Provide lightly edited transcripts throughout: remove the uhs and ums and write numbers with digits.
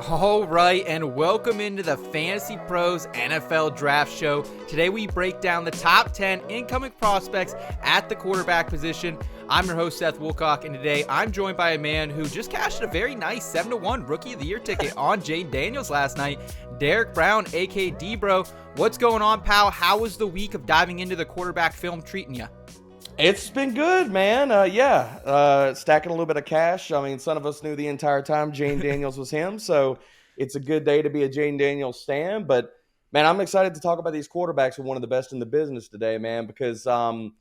All right, and welcome into the Fantasy Pros NFL Draft Show. Today we break down the top 10 incoming prospects at the quarterback position. I'm your host, Seth Woolcock, and today I'm joined by a man who just cashed a very nice 7-1 Rookie of the Year ticket on Jayden Daniels last night, Derek Brown, a.k.a. D-Bro. What's going on, pal? How was the week of diving into the quarterback film treating you? It's been good, man. Stacking a little bit of cash. I mean, some of us knew the entire time Jayden Daniels was him, so it's a good day to be a Jayden Daniels stan. But, man, I'm excited to talk about these quarterbacks with one of the best in the business today, man, because I'm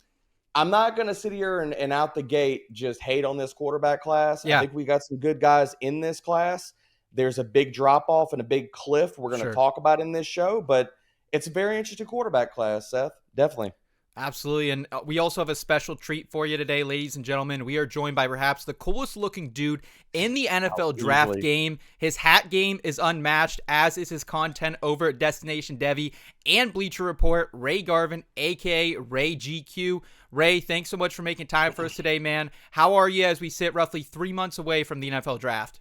not going to sit here and out the gate just hate on this quarterback class. Yeah. I think we got some good guys in this class. There's a big drop-off and a big cliff we're going to talk about in this show, but it's a very interesting quarterback class, Seth. Definitely. Absolutely, and we also have a special treat for you today, ladies and gentlemen. We are joined by perhaps the coolest looking dude in the NFL draft game. His hat game is unmatched, as is his content over at Destination Devy and Bleacher Report. Ray Garvin, a.k.a. Ray GQ. Ray, thanks so much for making time for us today, man. How are you as we sit roughly 3 months away from the NFL draft?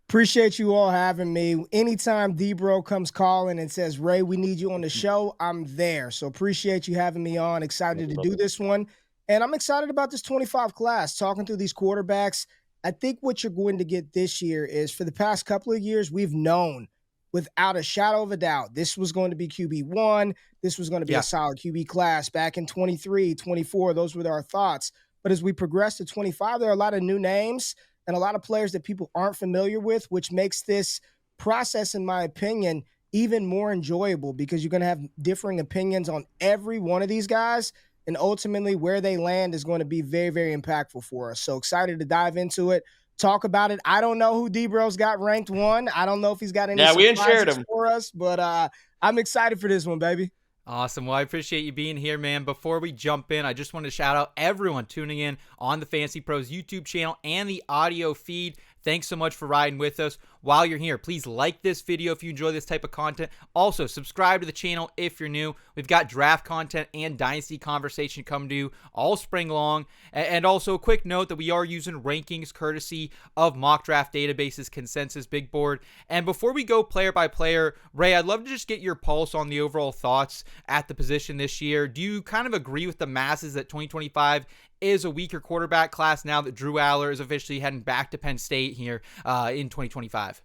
Appreciate you all having me. Anytime D-Bro comes calling and says, Ray, we need you on the show, I'm there. So appreciate you having me on. Excited to do this one. And I'm excited about this 25 class, talking through these quarterbacks. I think what you're going to get this year is, for the past couple of years, we've known without a shadow of a doubt, this was going to be QB1. This was going to be a solid QB class. Back in 23, 24, those were our thoughts. But as we progress to 25, there are a lot of new names and a lot of players that people aren't familiar with, which makes this process, in my opinion, even more enjoyable, because you're going to have differing opinions on every one of these guys, and ultimately where they land is going to be very, very impactful for us. So excited to dive into it, talk about it. I don't know who D-Bro's got ranked 1. I don't know if he's got any surprises for us, but I'm excited for this one, baby. Awesome. Well, I appreciate you being here, man. Before we jump in, I just want to shout out everyone tuning in on the Fantasy Pros YouTube channel and the audio feed. Thanks so much for riding with us. While you're here, please like this video if you enjoy this type of content. Also, subscribe to the channel if you're new. We've got draft content and dynasty conversation coming to you all spring long. And also a quick note that we are using rankings courtesy of Mock Draft Database's Consensus Big Board. And before we go player by player, Ray, I'd love to just get your pulse on the overall thoughts at the position this year. Do you kind of agree with the masses that 2025 is a weaker quarterback class now that Drew Aller is officially heading back to Penn State here in 2025?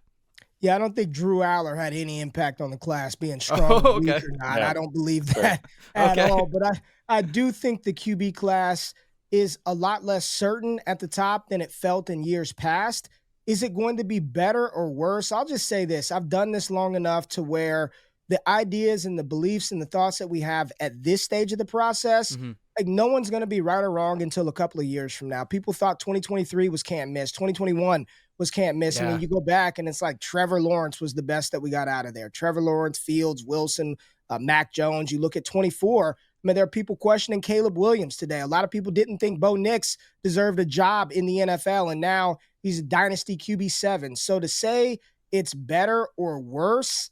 Yeah, I don't think Drew Aller had any impact on the class being strong or weak or not. Yeah. I don't believe that at all. But I do think the QB class is a lot less certain at the top than it felt in years past. Is it going to be better or worse? I'll just say this. I've done this long enough to where the ideas and the beliefs and the thoughts that we have at this stage of the process, like, no one's going to be right or wrong until a couple of years from now. People thought 2023 was can't miss. 2021 was can't miss. Yeah. And then you go back and it's like Trevor Lawrence was the best that we got out of there. Trevor Lawrence, Fields, Wilson, Mac Jones. You look at 24. I mean, there are people questioning Caleb Williams today. A lot of people didn't think Bo Nix deserved a job in the NFL, and now he's a dynasty QB7. So to say it's better or worse,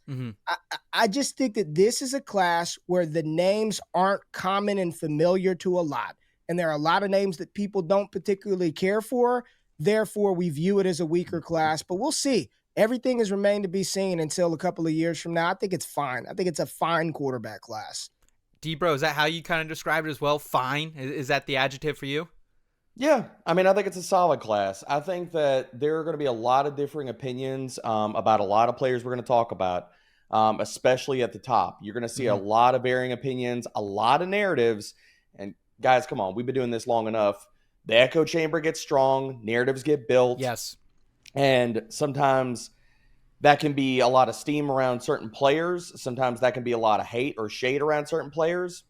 I just think that this is a class where the names aren't common and familiar to a lot. And there are a lot of names that people don't particularly care for. Therefore, we view it as a weaker class. But we'll see. Everything has remained to be seen until a couple of years from now. I think it's fine. I think it's a fine quarterback class. D-Bro, is that how you kind of describe it as well? Fine? Is that the adjective for you? Yeah, I mean, I think it's a solid class. I think that there are going to be a lot of differing opinions about a lot of players we're going to talk about, especially at the top. You're going to see a lot of varying opinions, a lot of narratives. And guys, come on, we've been doing this long enough. The echo chamber gets strong, narratives get built. Yes. And sometimes that can be a lot of steam around certain players. Sometimes that can be a lot of hate or shade around certain players.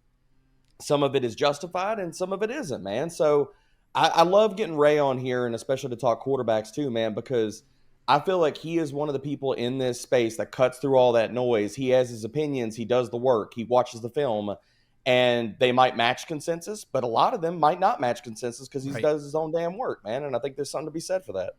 Some of it is justified and some of it isn't, man. So I love getting Ray on here, and especially to talk quarterbacks too, man, because I feel like he is one of the people in this space that cuts through all that noise. He has his opinions. He does the work. He watches the film, and they might match consensus, but a lot of them might not match consensus because he does his own damn work, man, and I think there's something to be said for that.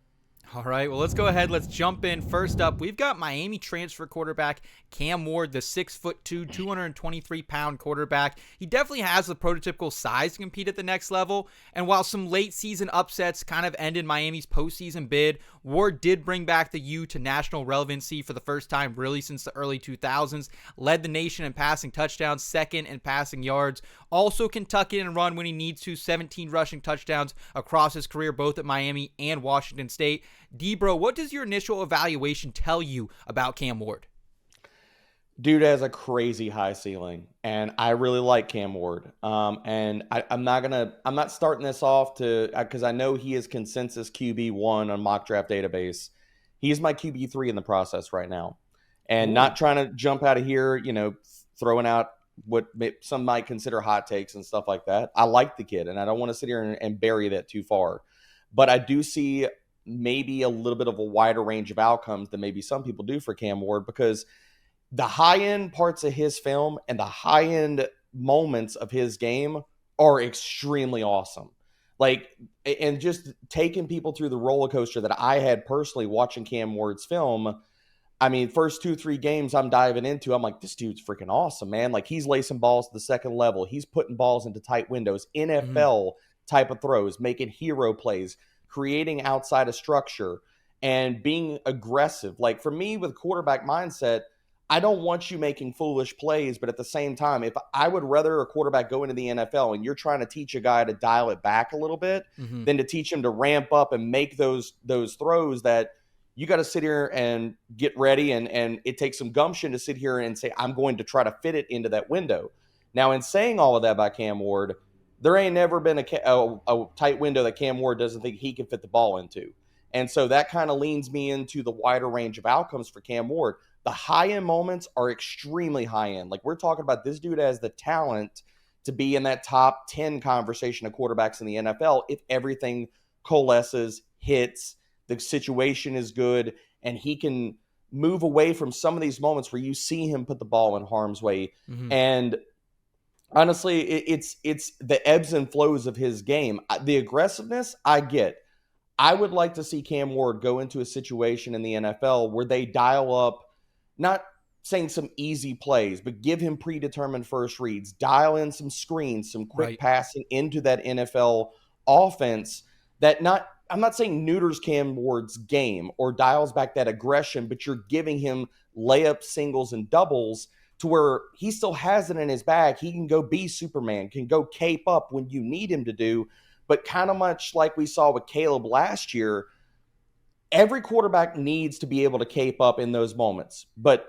All right, well, let's go ahead. Let's jump in. First up, we've got Miami transfer quarterback Cam Ward, the 6'2", 223-pound quarterback. He definitely has the prototypical size to compete at the next level. And while some late season upsets kind of ended Miami's postseason bid, Ward did bring back the U to national relevancy for the first time really since the early 2000s, led the nation in passing touchdowns, second in passing yards, also can tuck in and run when he needs to, 17 rushing touchdowns across his career, both at Miami and Washington State. D-Bro, what does your initial evaluation tell you about Cam Ward? Dude has a crazy high ceiling, and I really like Cam Ward. And I'm not starting this off because I know he is consensus QB1 on mock draft database. He's my QB3 in the process right now, and not trying to jump out of here, throwing out what some might consider hot takes and stuff like that. I like the kid, and I don't want to sit here and bury that too far, but I do see maybe a little bit of a wider range of outcomes than maybe some people do for Cam Ward, because the high-end parts of his film and the high-end moments of his game are extremely awesome. And just taking people through the roller coaster that I had personally watching Cam Ward's film. I mean, first 2-3 games I'm diving into, I'm like, this dude's freaking awesome, man. Like, he's lacing balls to the second level. He's putting balls into tight windows, NFL type of throws, making hero plays, creating outside of structure, and being aggressive. Like, for me, with quarterback mindset, I don't want you making foolish plays, but at the same time, if I would rather a quarterback go into the NFL and you're trying to teach a guy to dial it back a little bit than to teach him to ramp up and make those throws that you got to sit here and get ready. And it takes some gumption to sit here and say, I'm going to try to fit it into that window. Now, in saying all of that about Cam Ward, there ain't never been a tight window that Cam Ward doesn't think he can fit the ball into. And so that kind of leans me into the wider range of outcomes for Cam Ward. The high-end moments are extremely high-end. Like, we're talking about, this dude has the talent to be in that top 10 conversation of quarterbacks in the NFL if everything coalesces, hits, the situation is good, and he can move away from some of these moments where you see him put the ball in harm's way. And honestly, it's the ebbs and flows of his game. The aggressiveness, I get. I would like to see Cam Ward go into a situation in the NFL where they dial up, not saying some easy plays, but give him predetermined first reads, dial in some screens, some quick passing into that NFL offense I'm not saying neuters Cam Ward's game or dials back that aggression, but you're giving him layup singles and doubles to where he still has it in his bag. He can go be Superman, can go cape up when you need him to do, but kind of much like we saw with Caleb last year, every quarterback needs to be able to cape up in those moments, but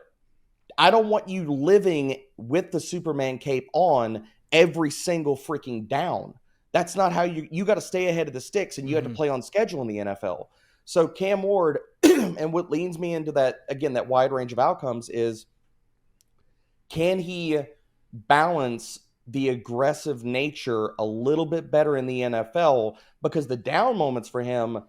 I don't want you living with the Superman cape on every single freaking down. That's not how you got to stay ahead of the sticks, and you have to play on schedule in the NFL. So Cam Ward, and what leans me into that, again, that wide range of outcomes is, can he balance the aggressive nature a little bit better in the NFL? Because the down moments for him,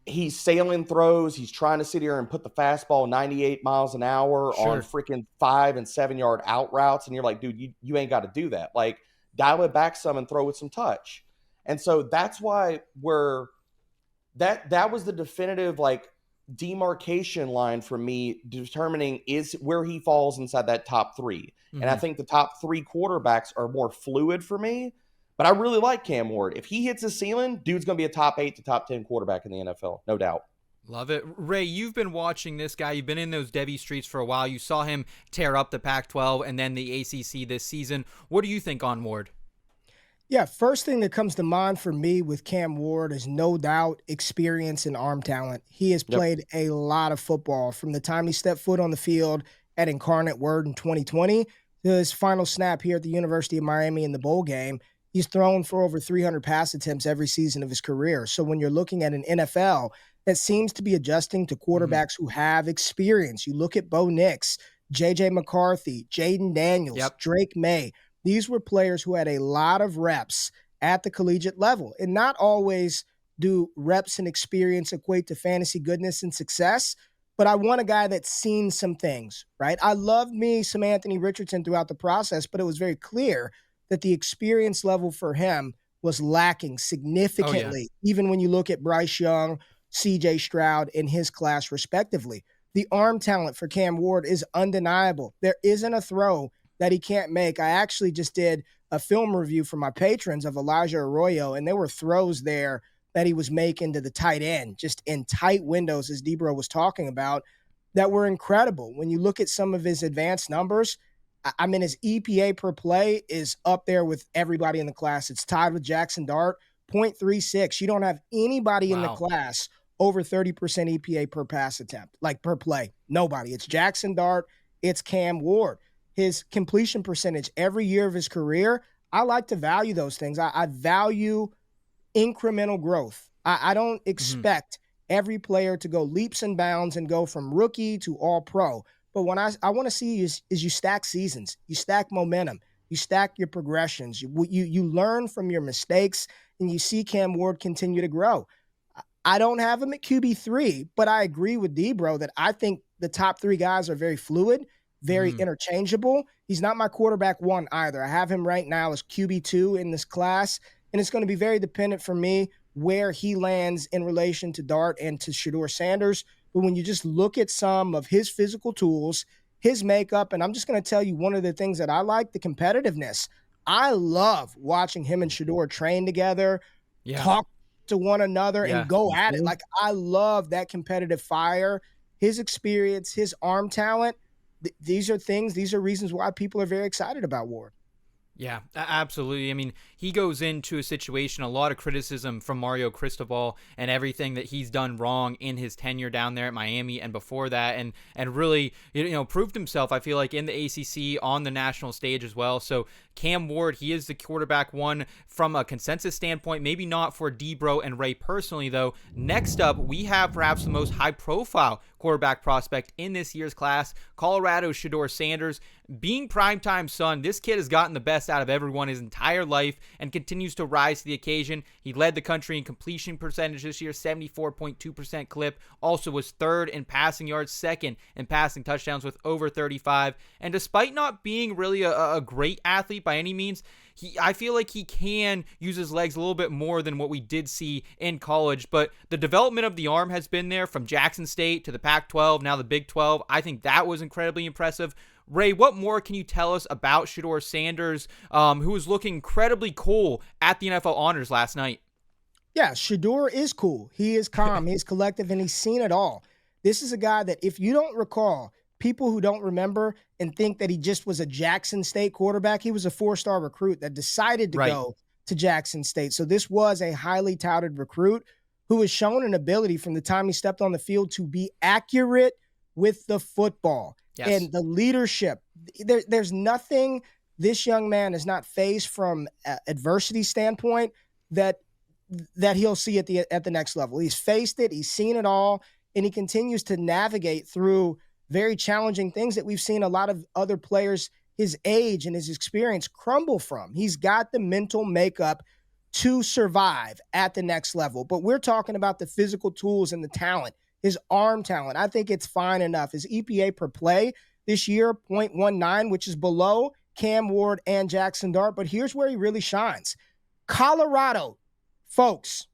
he's sailing throws. He's trying to sit here and put the fastball 98 miles an hour on freaking 5 and 7 yard out routes. And you're like, dude, you ain't got to do that. Like, dial it back some and throw with some touch. And so that's why that was the definitive, like, demarcation line for me, determining is where he falls inside that top 3. And I think the top 3 quarterbacks are more fluid for me. But I really like Cam Ward. If he hits his ceiling, dude's going to be a top 8 to top 10 quarterback in the NFL, no doubt. Love it. Ray, you've been watching this guy. You've been in those Debbie streets for a while. You saw him tear up the Pac-12 and then the ACC this season. What do you think on Ward? Yeah, first thing that comes to mind for me with Cam Ward is no doubt experience and arm talent. He has played a lot of football from the time he stepped foot on the field at Incarnate Word in 2020 to his final snap here at the University of Miami in the bowl game. He's thrown for over 300 pass attempts every season of his career. So when you're looking at an NFL that seems to be adjusting to quarterbacks who have experience, you look at Bo Nix, J.J. McCarthy, Jaden Daniels, Drake May. These were players who had a lot of reps at the collegiate level. And not always do reps and experience equate to fantasy goodness and success, but I want a guy that's seen some things, right? I loved me some Anthony Richardson throughout the process, but it was very clear that the experience level for him was lacking significantly, even when you look at Bryce Young, CJ Stroud in his class respectively. The arm talent for Cam Ward is undeniable. There isn't a throw that he can't make. I actually just did a film review for my patrons of Elijah Arroyo, and there were throws there that he was making to the tight end, just in tight windows, as Debro was talking about, that were incredible. When you look at some of his advanced numbers, I mean, his EPA per play is up there with everybody in the class. It's tied with Jaxson Dart, 0.36. You don't have anybody in the class over 30% EPA per pass attempt, like per play. Nobody. It's Jaxson Dart. It's Cam Ward. His completion percentage every year of his career, I like to value those things. I value incremental growth. I don't expect every player to go leaps and bounds and go from rookie to all pro. But what I want to see is you stack seasons, you stack momentum, you stack your progressions, you learn from your mistakes, and you see Cam Ward continue to grow. I don't have him at QB3, but I agree with Debro that I think the top three guys are very fluid, very interchangeable. He's not my quarterback one either. I have him right now as QB2 in this class, and it's going to be very dependent for me where he lands in relation to Dart and to Shedeur Sanders. But when you just look at some of his physical tools, his makeup, and I'm just going to tell you one of the things that I like, the competitiveness. I love watching him and Shedeur train together, talk to one another, and go at it. Like, I love that competitive fire, his experience, his arm talent. These are reasons why people are very excited about Ward. Yeah, absolutely. I mean, he goes into a situation, a lot of criticism from Mario Cristobal and everything that he's done wrong in his tenure down there at Miami and before that, and really, proved himself, I feel like, in the ACC on the national stage as well. So Cam Ward, he is the quarterback one from a consensus standpoint, maybe not for Debro and Ray personally, though. Next up, we have perhaps the most high-profile quarterback prospect in this year's class, Colorado's Shedeur Sanders. Being primetime son, this kid has gotten the best out of everyone his entire life and continues to rise to the occasion. He led the country in completion percentage this year, 74.2% clip. Also was third in passing yards, second in passing touchdowns with over 35. And despite not being really a great athlete by any means, I feel like he can use his legs a little bit more than what we did see in college, but the development of the arm has been there from Jackson State to the Pac-12, now the Big 12. I think that was incredibly impressive. Ray, what more can you tell us about Shedeur Sanders, who was looking incredibly cool at the NFL Honors last night? Yeah, Shedeur is cool. He is calm. He's collective, and he's seen it all. This is a guy that, if you don't recall, people who don't remember and think that he just was a Jackson State quarterback, he was a four-star recruit that decided to go to Jackson State. So this was a highly touted recruit who has shown an ability from the time he stepped on the field to be accurate with the football. Yes. And the leadership. There's nothing this young man has not faced from adversity standpoint that he'll see at the next level. He's faced it, he's seen it all, and he continues to navigate through very challenging things that we've seen a lot of other players his age and his experience crumble from. He's got the mental makeup to survive at the next level. But we're talking about the physical tools and the talent, his arm talent. I think it's fine enough. His EPA per play this year, 0.19, which is below Cam Ward and Jaxson Dart. But here's where he really shines. Colorado, folks,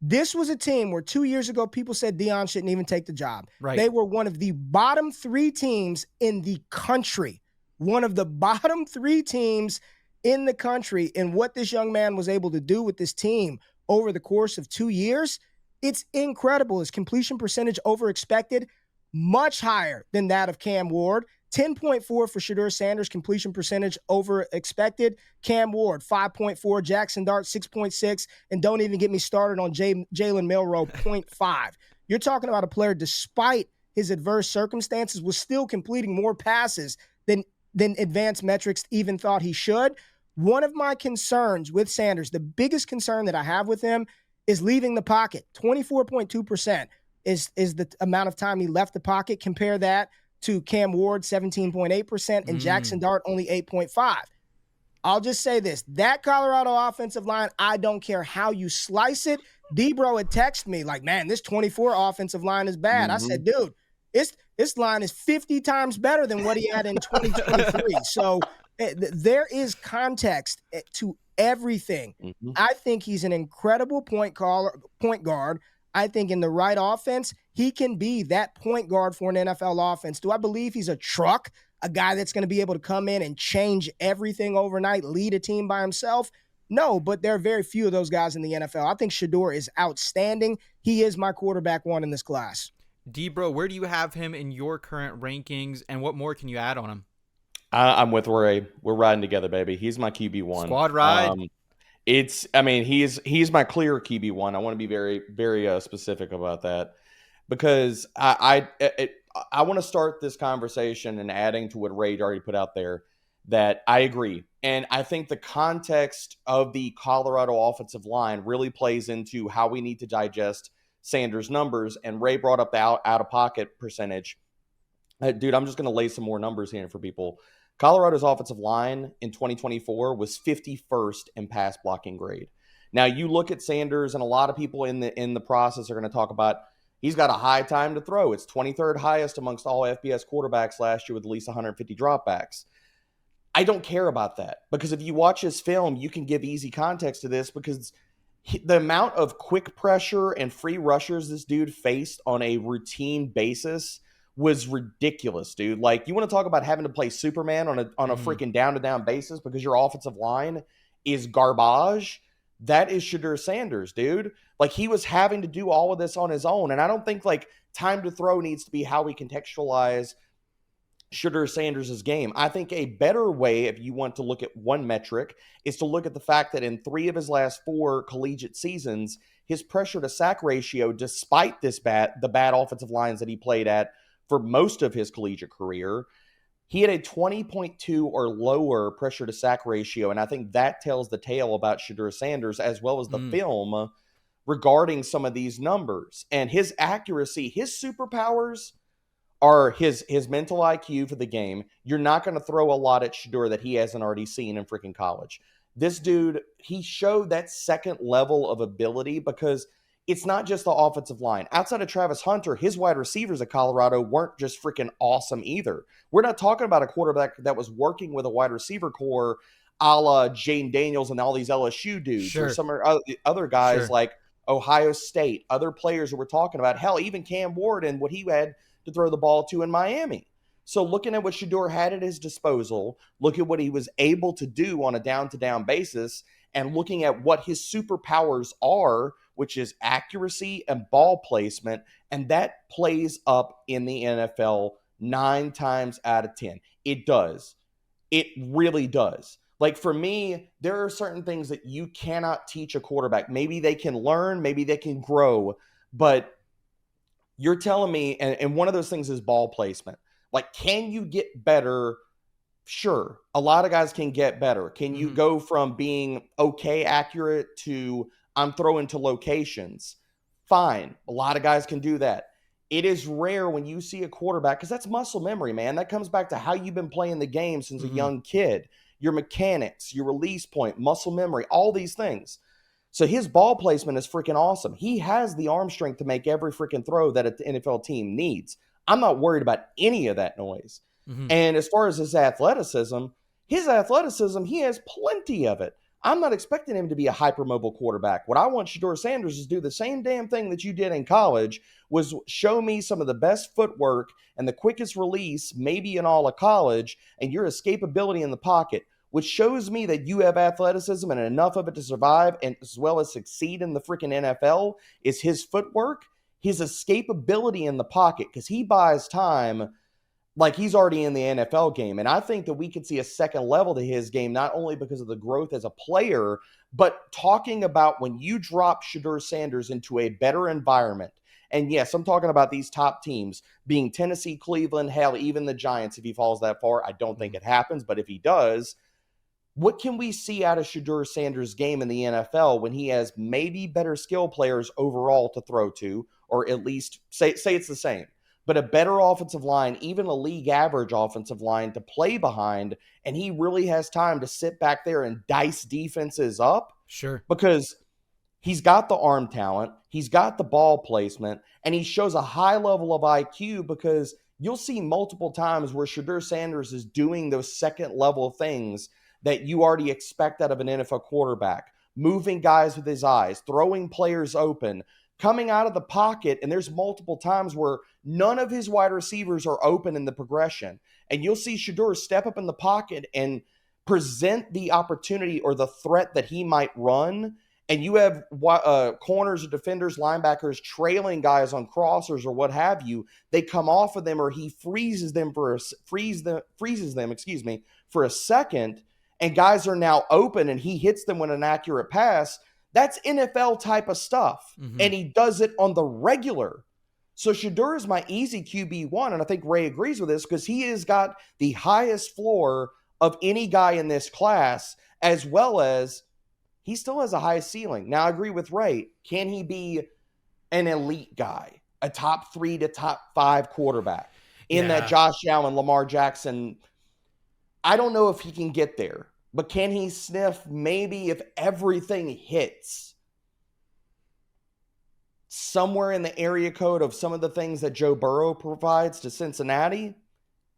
this was a team where 2 years ago, people said Deion shouldn't even take the job. Right. They were one of the bottom three teams in the country. One of the bottom three teams in the country. And what this young man was able to do with this team over the course of 2 years, it's incredible. His completion percentage over expected, much higher than that of Cam Ward. 10.4 for Shedeur Sanders, completion percentage over expected. Cam Ward, 5.4. Jaxson Dart, 6.6. And don't even get me started on Jalen Milroe, 0.5. You're talking about a player, despite his adverse circumstances, was still completing more passes than advanced metrics even thought he should. One of my concerns with Sanders, the biggest concern that I have with him, is leaving the pocket. 24.2% is the amount of time he left the pocket. Compare that to Cam Ward, 17.8%, and Jaxson Dart, only 8.5%. I'll just say this. That Colorado offensive line, I don't care how you slice it. Debro had texted me like, man, this 24 offensive line is bad. I said, dude, this line is 50 times better than what he had in 2023. So there is context to everything. I think he's an incredible point guard. I think in the right offense, he can be that point guard for an NFL offense. Do I believe he's a truck, a guy that's going to be able to come in and change everything overnight, lead a team by himself? No, but there are very few of those guys in the NFL. I think Shedeur is outstanding. He is my quarterback one in this class. D-Bro, where do you have him in your current rankings, and what more can you add on him? I'm with Ray. We're riding together, baby. He's my QB1. Squad ride. He's my clear QB1. I want to be very, very specific about that because I want to start this conversation and adding to what Ray already put out there that I agree. And I think the context of the Colorado offensive line really plays into how we need to digest Sanders' numbers. And Ray brought up the out-of-pocket percentage. Dude, I'm just going to lay some more numbers here for people. Colorado's offensive line in 2024 was 51st in pass blocking grade. Now, you look at Sanders, and a lot of people in the process are going to talk about he's got a high time to throw. It's 23rd highest amongst all FBS quarterbacks last year with at least 150 dropbacks. I don't care about that because if you watch his film, you can give easy context to this because the amount of quick pressure and free rushers this dude faced on a routine basis was ridiculous, dude. Like, you want to talk about having to play Superman on a freaking down-to-down basis because your offensive line is garbage. That is Shedeur Sanders, dude. Like, he was having to do all of this on his own, and I don't think, like, time to throw needs to be how we contextualize Shedeur Sanders' game. I think a better way, if you want to look at one metric, is to look at the fact that in 3 of his last 4 collegiate seasons, his pressure to sack ratio, despite the bad offensive lines that he played at for most of his collegiate career, he had a 20.2 or lower pressure to sack ratio. And I think that tells the tale about Shedeur Sanders as well as the film regarding some of these numbers. And his accuracy, his superpowers are his mental IQ for the game. You're not going to throw a lot at Shedeur that he hasn't already seen in freaking college. This dude, he showed that second level of ability because it's not just the offensive line. Outside of Travis Hunter, his wide receivers at Colorado weren't just freaking awesome either. We're not talking about a quarterback that was working with a wide receiver core a la Jane Daniels and all these LSU dudes or some other guys like Ohio State, other players that we're talking about. Hell, even Cam Ward and what he had to throw the ball to in Miami. So looking at what Shedeur had at his disposal, look at what he was able to do on a down-to-down basis, and looking at what his superpowers are, which is accuracy and ball placement, and that plays up in the NFL 9 times out of 10. It does. It really does. Like, for me, there are certain things that you cannot teach a quarterback. Maybe they can learn, maybe they can grow, but you're telling me, and one of those things is ball placement. Like, can you get better? Sure. A lot of guys can get better. Can you go from being okay accurate to I'm throwing to locations? Fine. A lot of guys can do that. It is rare when you see a quarterback, because that's muscle memory, man. That comes back to how you've been playing the game since a young kid. Your mechanics, your release point, muscle memory, all these things. So his ball placement is freaking awesome. He has the arm strength to make every freaking throw that an NFL team needs. I'm not worried about any of that noise. And as far as his athleticism, he has plenty of it. I'm not expecting him to be a hypermobile quarterback. What I want Shedeur Sanders is to do the same damn thing that you did in college, was show me some of the best footwork and the quickest release, maybe in all of college, and your escapability in the pocket, which shows me that you have athleticism and enough of it to survive and as well as succeed in the freaking NFL, is his footwork, his escapability in the pocket, because he buys time like he's already in the NFL game. And I think that we could see a second level to his game, not only because of the growth as a player, but talking about when you drop Shedeur Sanders into a better environment. And yes, I'm talking about these top teams being Tennessee, Cleveland, hell, even the Giants, if he falls that far. I don't think it happens, but if he does, what can we see out of Shedeur Sanders' game in the NFL when he has maybe better skill players overall to throw to, or at least say it's the same, but a better offensive line, even a league average offensive line to play behind, and he really has time to sit back there and dice defenses up? Sure. Because he's got the arm talent, he's got the ball placement, and he shows a high level of IQ, because you'll see multiple times where Shedeur Sanders is doing those second level things that you already expect out of an NFL quarterback, moving guys with his eyes, throwing players open, coming out of the pocket, and there's multiple times where none of his wide receivers are open in the progression. And you'll see Shedeur step up in the pocket and present the opportunity or the threat that he might run, and you have corners or defenders, linebackers trailing guys on crossers or what have you, they come off of them or he freezes them for a second, and guys are now open and he hits them with an accurate pass. That's NFL type of stuff. And he does it on the regular. So Shedeur is my easy QB1, and I think Ray agrees with this because he has got the highest floor of any guy in this class, as well as he still has a high ceiling. Now, I agree with Ray. Can he be an elite guy, a top 3 to top 5 quarterback in that Josh Allen, Lamar Jackson? I don't know if he can get there, but can he sniff maybe if everything hits somewhere in the area code of some of the things that Joe Burrow provides to Cincinnati?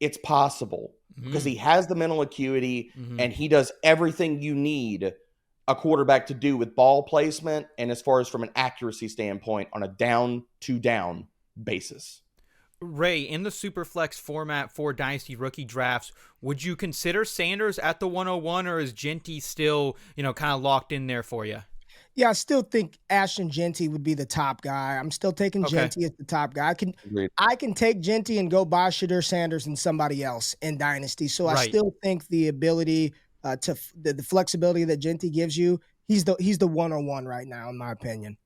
It's possible because he has the mental acuity and he does everything you need a quarterback to do with ball placement and as far as from an accuracy standpoint on a down-to-down basis. Ray, in the Superflex format for Dynasty rookie drafts, would you consider Sanders at the 101, or is Genty still, kind of locked in there for you? Yeah, I still think Ashton Genty would be the top guy. I'm still taking Genty as the top guy. I can take Genty and go buy Shedeur Sanders and somebody else in Dynasty. So I still think the ability the flexibility that Genty gives you, he's the 101 right now, in my opinion.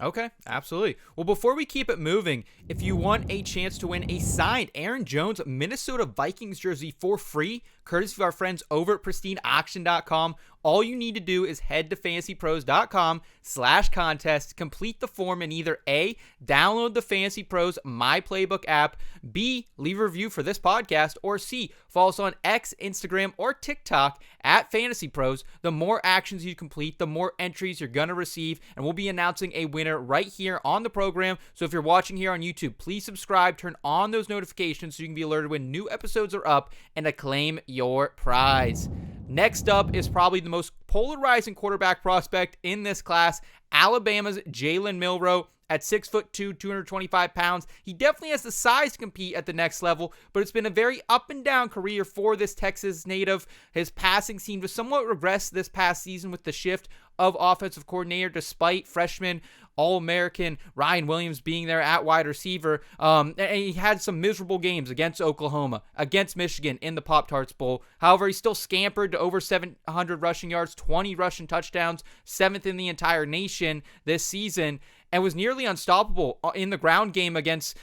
Okay, absolutely. Well, before we keep it moving, if you want a chance to win a signed Aaron Jones Minnesota Vikings jersey for free, courtesy of our friends over at pristineauction.com, all you need to do is head to fantasypros.com/contest, complete the form, and either A, download the Fantasy Pros My Playbook app, B, leave a review for this podcast, or C, follow us on X, Instagram, or TikTok at Fantasy Pros. The more actions you complete, the more entries you're going to receive, and we'll be announcing a winner right here on the program. So if you're watching here on YouTube, please subscribe, turn on those notifications so you can be alerted when new episodes are up and to claim your prize. Next up is probably the most polarizing quarterback prospect in this class, Alabama's Jalen Milroe. At 6'2", 225 pounds, he definitely has the size to compete at the next level, but it's been a very up and down career for this Texas native. His passing seemed to somewhat regress this past season with the shift of offensive coordinator, despite freshman All-American Ryan Williams being there at wide receiver. And he had some miserable games against Oklahoma, against Michigan in the Pop-Tarts Bowl. However, he still scampered to over 700 rushing yards, 20 rushing touchdowns, 7th in the entire nation this season, and was nearly unstoppable in the ground game against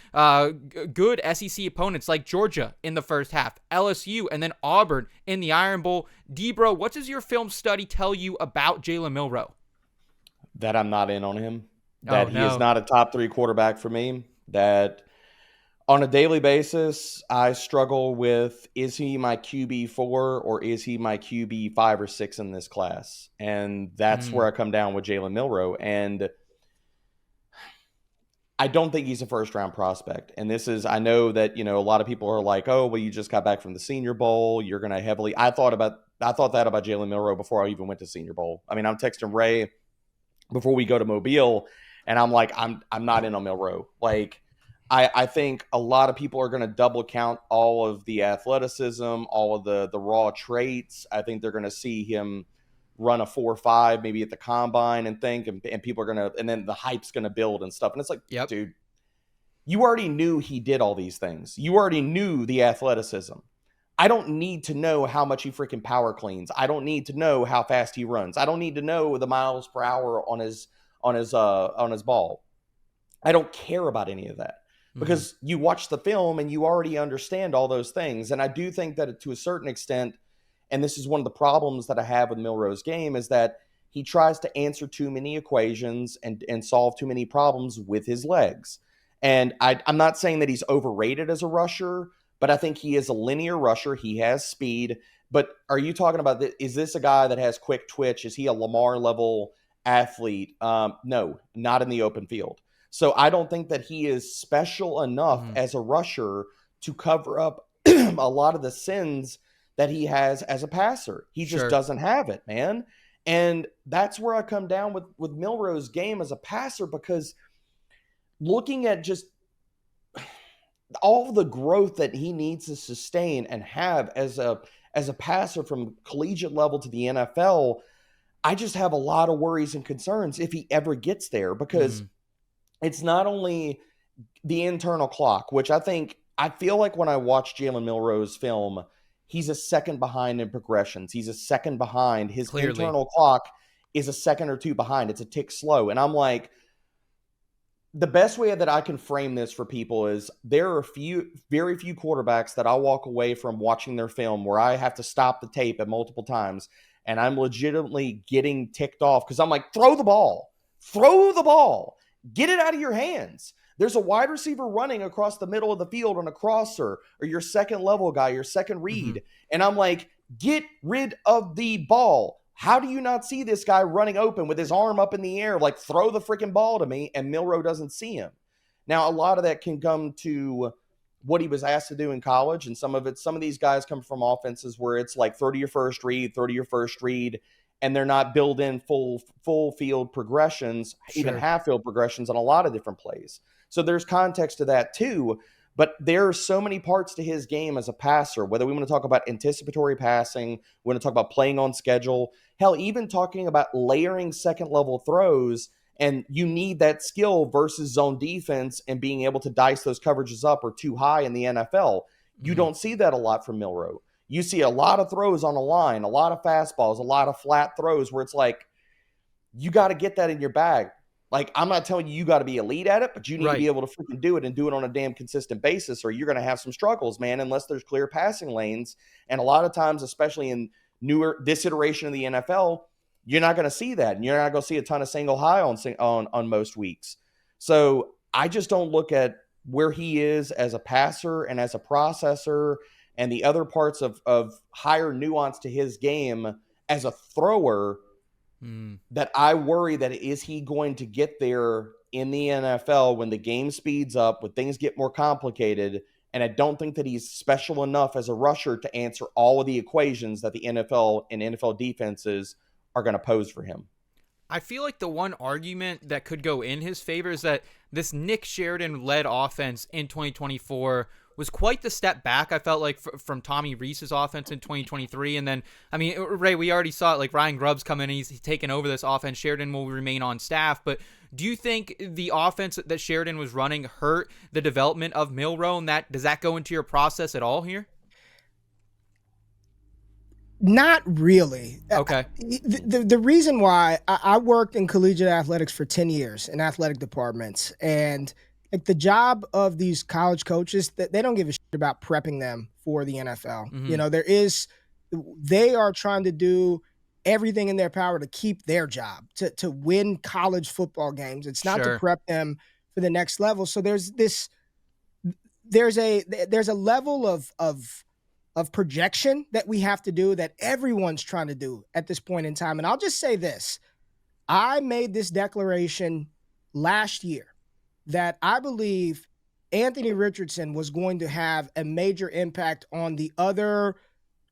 good SEC opponents like Georgia in the first half, LSU, and then Auburn in the Iron Bowl. D-Bro, what does your film study tell you about Jalen Milroe? That I'm not in on him. That he is not a top 3 quarterback for me. That on a daily basis, I struggle with, is he my QB4 or is he my QB 5 or 6 in this class? And that's where I come down with Jalen Milroe. And I don't think he's a first-round prospect. And this is, I know that, a lot of people are like, oh, well, you just got back from the Senior Bowl. You're going to heavily – I thought that about Jalen Milroe before I even went to Senior Bowl. I mean, I'm texting Ray before we go to Mobile, and I'm like, I'm not in on Milroe. Like, I think a lot of people are going to double count all of the athleticism, all of the raw traits. I think they're going to see him run a 4.5 maybe at the combine and people are going to, and then the hype's going to build and stuff. And it's like, dude, you already knew he did all these things. You already knew the athleticism. I don't need to know how much he freaking power cleans. I don't need to know how fast he runs. I don't need to know the miles per hour on his ball. I don't care about any of that because you watch the film and you already understand all those things. And I do think that to a certain extent, and this is one of the problems that I have with Milroe's game, is that he tries to answer too many equations and solve too many problems with his legs. And I'm not saying that he's overrated as a rusher, but I think he is a linear rusher. He has speed. But are you talking about, is this a guy that has quick twitch? Is he a Lamar level athlete? No, not in the open field. So I don't think that he is special enough as a rusher to cover up a lot of the sins that he has as a passer. He just doesn't have it, man. And that's where I come down with Milroe's game as a passer, because looking at just all the growth that he needs to sustain and have as as a passer from collegiate level to the NFL, I just have a lot of worries and concerns if he ever gets there, because it's not only the internal clock, which I feel like when I watch Jalen Milroe's film, he's a second behind in progressions. He's a second behind. His internal clock is a second or two behind. It's a tick slow. And I'm like, the best way that I can frame this for people is there are very few quarterbacks that I walk away from watching their film where I have to stop the tape at multiple times and I'm legitimately getting ticked off because I'm like, throw the ball, get it out of your hands. There's a wide receiver running across the middle of the field on a crosser, or your second level guy, your second read. And I'm like, get rid of the ball. How do you not see this guy running open with his arm up in the air? Like, throw the freaking ball to me, and Milroe doesn't see him. Now, a lot of that can come to what he was asked to do in college, and some of these guys come from offenses where it's like 30 your first read, and they're not built in full field progressions, even half field progressions on a lot of different plays. So there's context to that too. But there are so many parts to his game as a passer, whether we want to talk about anticipatory passing, we want to talk about playing on schedule, hell, even talking about layering second-level throws, and you need that skill versus zone defense and being able to dice those coverages up or too high in the NFL. You don't see that a lot from Milroe. You see a lot of throws on a line, a lot of fastballs, a lot of flat throws where it's like, you got to get that in your bag. Like, I'm not telling you got to be elite at it, but you need to be able to freaking do it and do it on a damn consistent basis, or you're going to have some struggles, man, unless there's clear passing lanes. And a lot of times, especially in this iteration of the NFL, you're not going to see that. And you're not going to see a ton of single high on most weeks. So I just don't look at where he is as a passer and as a processor and the other parts of higher nuance to his game as a thrower that I worry that is he going to get there in the NFL when the game speeds up, when things get more complicated. And I don't think that he's special enough as a rusher to answer all of the equations that the NFL and NFL defenses are going to pose for him. I feel like the one argument that could go in his favor is that this Nick Sheridan-led offense in 2024 was quite the step back, I felt like, from Tommy Rees's offense in 2023. And then, I mean, Ray, we already saw it, like Ryan Grubb's come in, he's taken over this offense. Sheridan will remain on staff. But do you think the offense that Sheridan was running hurt the development of Milroe? And does that go into your process at all here? Not really. Okay. The reason why I worked in collegiate athletics for 10 years in athletic departments, and like the job of these college coaches, that they don't give a shit about prepping them for the NFL. You know, they are trying to do everything in their power to keep their job, to win college football games. It's not to prep them for the next level. So there's a level of projection that we have to do that everyone's trying to do at this point in time. And I'll just say this. I made this declaration last year that I believe Anthony Richardson was going to have a major impact on the other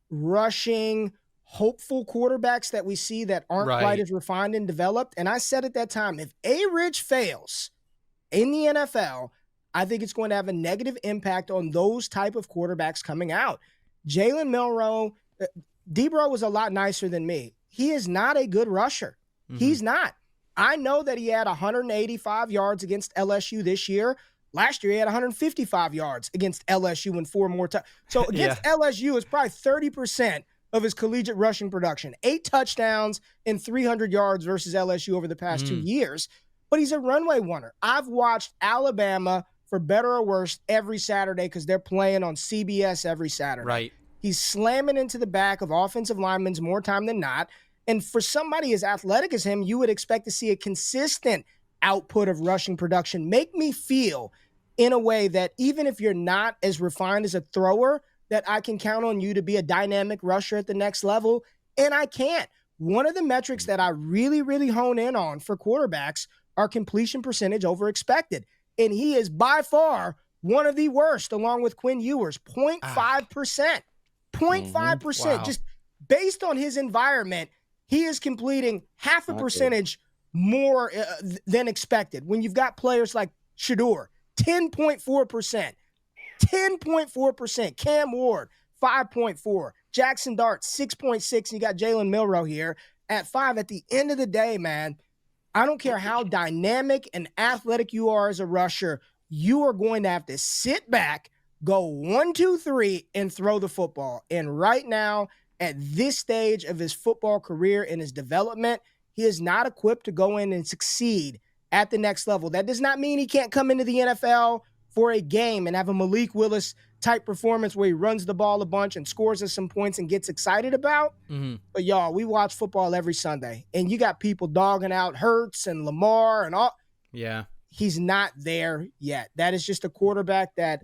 rushing, hopeful quarterbacks that we see that aren't quite as refined and developed. And I said at that time, if A-Rich fails in the NFL, I think it's going to have a negative impact on those type of quarterbacks coming out. Jalen Milroe, Debro was a lot nicer than me. He is not a good rusher. He's not. I know that he had 185 yards against LSU this year. Last year, he had 155 yards against LSU and 4 more times. So against LSU, it's probably 30% of his collegiate rushing production. 8 touchdowns and 300 yards versus LSU over the past 2 years. But he's a runway runner. I've watched Alabama, for better or worse, every Saturday because they're playing on CBS every Saturday. Right. He's slamming into the back of offensive linemen more time than not. And for somebody as athletic as him, you would expect to see a consistent output of rushing production. Make me feel in a way that even if you're not as refined as a thrower, that I can count on you to be a dynamic rusher at the next level. And I can't. One of the metrics that I really, really hone in on for quarterbacks are completion percentage over expected. And he is by far one of the worst, along with Quinn Ewers, 0.5%. 0.5%. Wow. Just based on his environment, he is completing half a percentage more than expected. When you've got players like Shedeur, 10.4%. 10.4%. Cam Ward, 5.4. Jaxson Dart, 6.6, and you got Jalen Milroe here at 5. At the end of the day, man, I don't care how dynamic and athletic you are as a rusher, you are going to have to sit back, go 1, 2, 3, and throw the football. And right now, at this stage of his football career and his development, he is not equipped to go in and succeed at the next level. That does not mean he can't come into the NFL for a game and have a Malik Willis type performance where he runs the ball a bunch and scores us some points and gets excited about. Mm-hmm. But y'all, we watch football every Sunday, and you got people dogging out Hurts and Lamar and all. Yeah. He's not there yet. That is just a quarterback that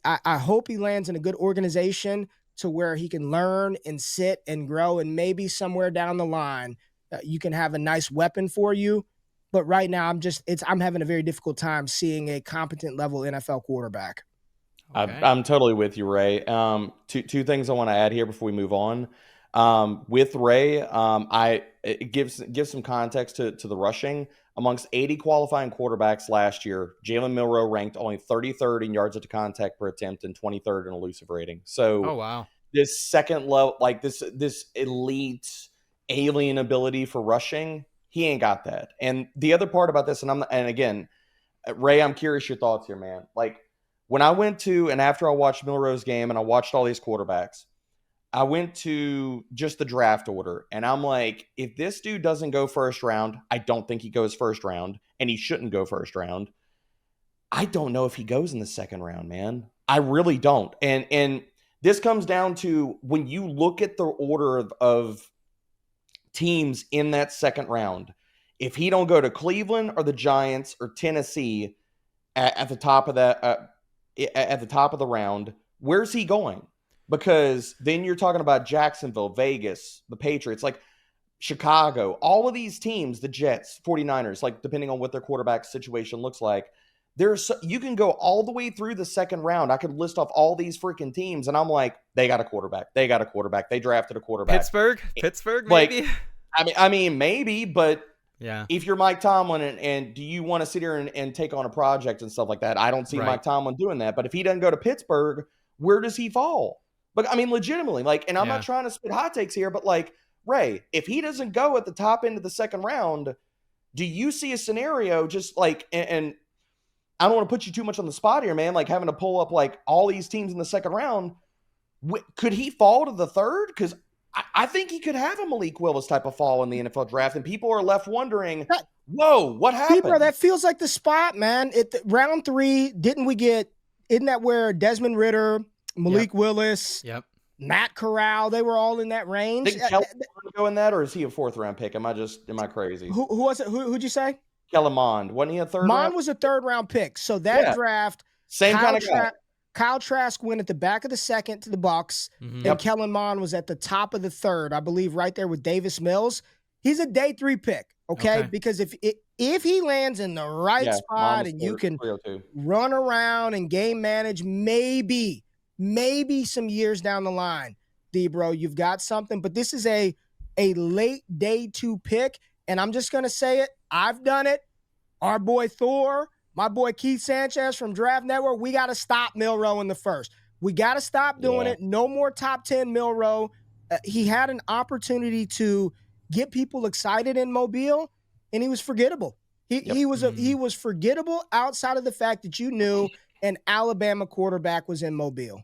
I hope he lands in a good organization to where he can learn and sit and grow, and maybe somewhere down the line you can have a nice weapon for you. But right now, I'm having a very difficult time seeing a competent level NFL quarterback. Okay. I'm totally with you, Ray. Two things I want to add here before we move on. With Ray, it gives some context to the rushing. Amongst 80 qualifying quarterbacks last year, Jalen Milroe ranked only 33rd in yards to contact per attempt and 23rd in elusive rating. So, oh wow, this second level, like this elite alien ability for rushing, he ain't got that. And the other part about this, and again, Ray, I'm curious your thoughts here, man. Like when I went to, and after I watched Milroe's game and I watched all these quarterbacks, I went to just the draft order, and I'm like, if this dude doesn't go first round, I don't think he goes first round, and he shouldn't go first round. I don't know if he goes in the second round, man. I really don't. And this comes down to when you look at the order of teams in that second round, if he don't go to Cleveland or the Giants or Tennessee at the top of that at the top of the round, where's he going? Because then you're talking about Jacksonville, Vegas, the Patriots, like Chicago, all of these teams, the Jets, 49ers, like depending on what their quarterback situation looks like, you can go all the way through the second round. I could list off all these freaking teams, and I'm like, they got a quarterback. They got a quarterback. They drafted a quarterback. Pittsburgh, maybe. Like, I mean, maybe, but yeah. If you're Mike Tomlin and do you want to sit here and take on a project and stuff like that? I don't see Mike Tomlin doing that. But if he doesn't go to Pittsburgh, where does he fall? But I mean, legitimately, like, and I'm not trying to spit hot takes here, but like, Ray, if he doesn't go at the top end of the second round, do you see a scenario just like, and I don't want to put you too much on the spot here, man, like having to pull up like all these teams in the second round, could he fall to the third? Because I think he could have a Malik Willis type of fall in the NFL draft, and people are left wondering, whoa, what happened? Bro, that feels like the spot, man. Round 3, isn't that where Desmond Ridder, Malik Willis, Matt Corral, they were all in that range? Did Kellen Mond go in that, or is he a 4th round pick? Am I crazy? Who was it? Who'd you say? Kellen Mond. Wasn't he a 3rd round? Mond was a 3rd round pick. So that draft, same kind of guy. Kyle Trask went at the back of the 2nd to the Bucs, and Kellen Mond was at the top of the 3rd, I believe, right there with Davis Mills. He's a day 3 pick, okay? Because if he lands in the right spot and you can run around and game manage, maybe some years down the line, D-Bro, you've got something. But this is a late day 2 pick, and I'm just going to say it. I've done it. Our boy Thor, my boy Keith Sanchez from Draft Network, we got to stop Milroe in the first. We got to stop doing it. No more top 10 Milroe. He had an opportunity to get people excited in Mobile, and he was forgettable. He was forgettable outside of the fact that you knew an Alabama quarterback was in Mobile.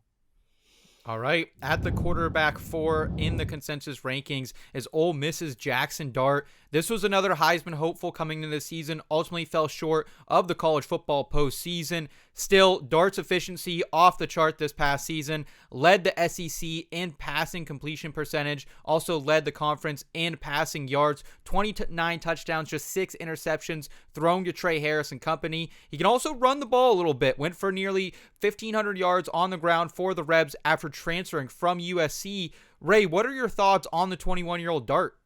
All right, at the quarterback 4 in the consensus rankings is Ole Miss's Jaxson Dart. This was another Heisman hopeful coming into the season, ultimately fell short of the college football postseason. Still, Dart's efficiency off the chart this past season, led the SEC in passing completion percentage, also led the conference in passing yards, 29 touchdowns, just 6 interceptions thrown to Trey Harris and company. He can also run the ball a little bit, went for nearly 1,500 yards on the ground for the Rebs after transferring from USC. Ray, what are your thoughts on the 21-year-old Dart?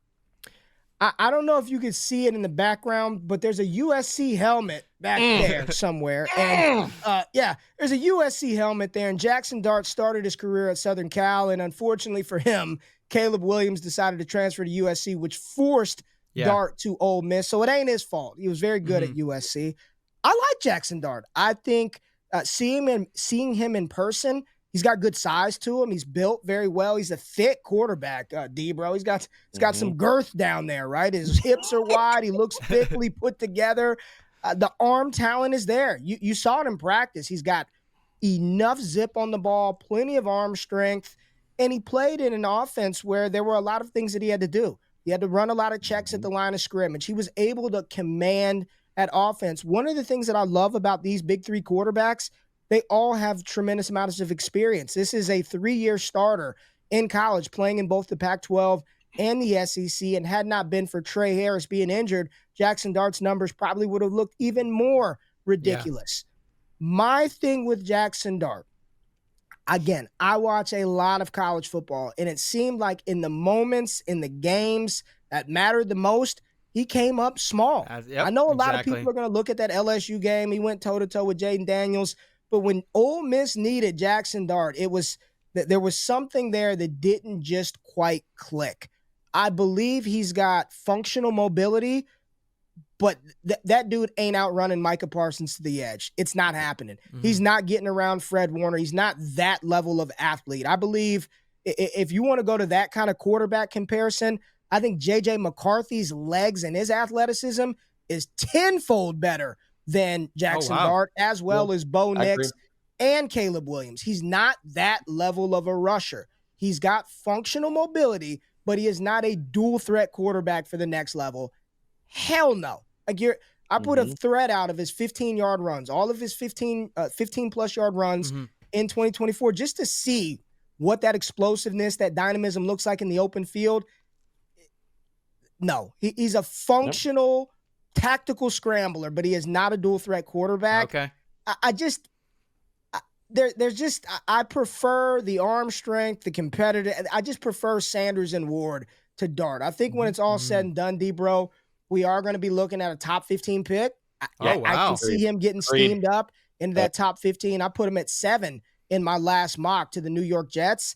I don't know if you can see it in the background, but there's a USC helmet back there somewhere. And there's a USC helmet there. And Jaxson Dart started his career at Southern Cal. And unfortunately for him, Caleb Williams decided to transfer to USC, which forced Dart to Ole Miss. So it ain't his fault. He was very good at USC. I like Jaxson Dart. I think seeing him in person He's got good size to him. He's built very well. He's a thick quarterback, D-Bro. He's got some girth down there, right? His hips are wide. He looks thickly put together. The arm talent is there. You saw it in practice. He's got enough zip on the ball, plenty of arm strength, and he played in an offense where there were a lot of things that he had to do. He had to run a lot of checks at the line of scrimmage. He was able to command that offense. One of the things that I love about these big three quarterbacks, they all have tremendous amounts of experience. This is a 3-year starter in college playing in both the Pac-12 and the SEC, and had not been for Trey Harris being injured, Jaxson Dart's numbers probably would have looked even more ridiculous. Yeah. My thing with Jaxson Dart, again, I watch a lot of college football, and it seemed like in the moments, in the games that mattered the most, he came up small. I know a lot of people are going to look at that LSU game. He went toe-to-toe with Jaden Daniels. But when Ole Miss needed Jaxson Dart, there was something there that didn't just quite click. I believe he's got functional mobility, but that dude ain't outrunning Micah Parsons to the edge. It's not happening. He's not getting around Fred Warner. He's not that level of athlete. I believe if you want to go to that kind of quarterback comparison, I think J.J. McCarthy's legs and his athleticism is tenfold better than Jaxson Dart, as well as Bo Nix and Caleb Williams. He's not that level of a rusher. He's got functional mobility, but he is not a dual threat quarterback for the next level. Hell no. I put a thread out of his 15-yard runs, all of his 15-plus yard runs in 2024, just to see what that explosiveness, that dynamism looks like in the open field. No, he's a functional tactical scrambler, but he is not a dual threat quarterback. Okay. I prefer the arm strength, the competitive. I just prefer Sanders and Ward to Dart. I think when it's all said and done, D-Bro, we are going to be looking at a top 15 pick. I can see him getting steamed up into that top 15. I put him at 7 in my last mock to the New York Jets.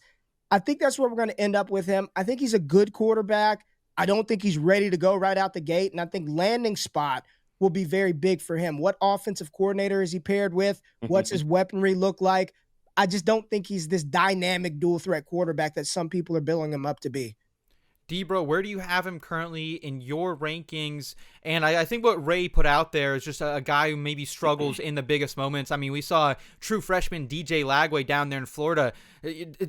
I think that's where we're going to end up with him. I think he's a good quarterback. I don't think he's ready to go right out the gate, and I think landing spot will be very big for him. What offensive coordinator is he paired with? What's his weaponry look like? I just don't think he's this dynamic dual threat quarterback that some people are billing him up to be. D-Bro, where do you have him currently in your rankings? And I think what Ray put out there is just a guy who maybe struggles in the biggest moments. I mean, we saw true freshman DJ Lagway down there in Florida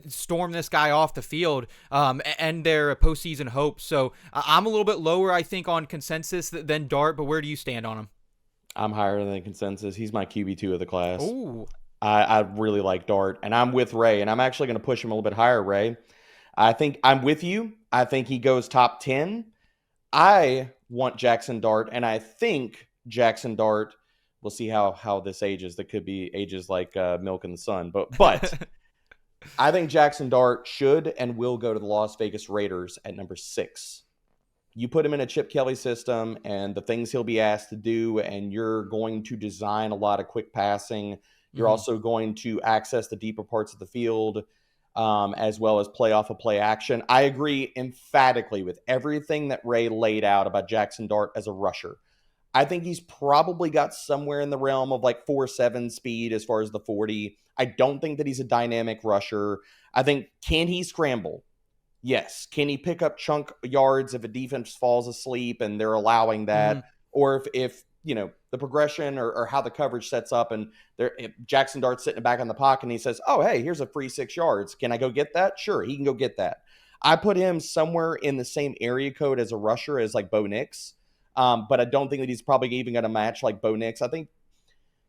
storm this guy off the field and their postseason hopes. So I'm a little bit lower, I think, on consensus than Dart, but where do you stand on him? I'm higher than consensus. He's my QB2 of the class. Ooh. I really like Dart, and I'm with Ray, and I'm actually going to push him a little bit higher, Ray. I think I'm with you. I think he goes top 10. I want Jaxson Dart, and I think Jaxson Dart, we'll see how this ages. That could be ages like milk in the sun. But I think Jaxson Dart should and will go to the Las Vegas Raiders at number 6. You put him in a Chip Kelly system and the things he'll be asked to do, and you're going to design a lot of quick passing. You're also going to access the deeper parts of the field, as well as play off of play action. I agree emphatically with everything that Ray laid out about Jaxson Dart as a rusher. I think he's probably got somewhere in the realm of like 4.7 speed as far as the 40. I don't think that he's a dynamic rusher. I think, can he scramble? Yes. Can he pick up chunk yards if a defense falls asleep and they're allowing that? Or if you know, the progression or how the coverage sets up, and if Jaxson Dart's sitting back in the pocket and he says, oh, hey, here's a free 6 yards. Can I go get that? Sure, he can go get that. I put him somewhere in the same area code as a rusher as like Bo Nix, but I don't think that he's probably even going to match like Bo Nix. I think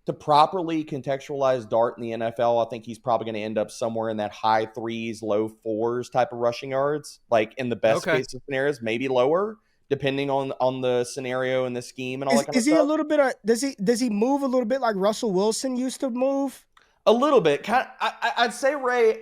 to properly contextualize Dart in the NFL, I think he's probably going to end up somewhere in that high 3s, low 4s type of rushing yards, like in the best case of scenarios, maybe lower, depending on the scenario and the scheme and all that kind of stuff. Is he a little bit does he move a little bit like Russell Wilson used to move? A little bit. I'd say, Ray,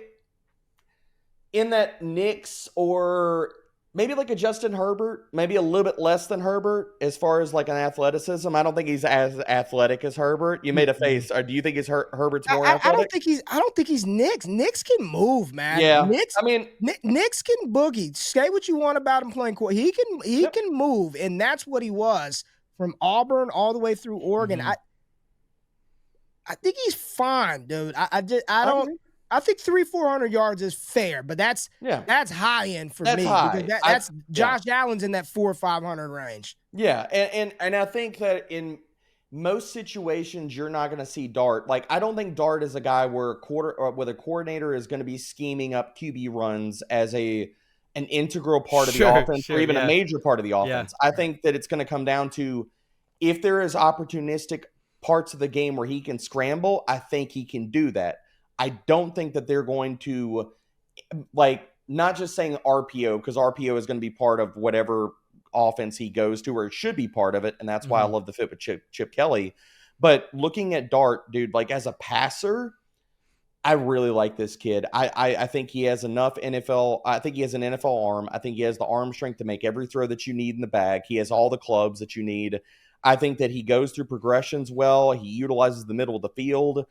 in that Knicks or maybe like a Justin Herbert, maybe a little bit less than Herbert as far as like an athleticism. I don't think he's as athletic as Herbert. You made a face. Or do you think Herbert's more athletic? I don't think he's Knicks. Knicks can move, man. Yeah. Knicks can boogie. Say what you want about him playing court. He can move, and that's what he was from Auburn all the way through Oregon. I think he's fine, dude. I I think 300-400 yards is fair, but that's high end for me. High. Because that's Josh Allen's in that 400 or 500 range. Yeah, and I think that in most situations you're not going to see Dart. Like, I don't think Dart is a guy where a coordinator is going to be scheming up QB runs as an integral part of the offense, or even a major part of the offense. I think that it's going to come down to, if there is opportunistic parts of the game where he can scramble, I think he can do that. I don't think that they're going to, like, not just saying RPO, because RPO is going to be part of whatever offense he goes to, or it should be part of it, and that's why I love the fit with Chip Kelly. But looking at Dart, dude, like, as a passer, I really like this kid. I think he has enough NFL. I think he has an NFL arm. I think he has the arm strength to make every throw that you need in the bag. He has all the clubs that you need. I think that he goes through progressions well. He utilizes the middle of the field.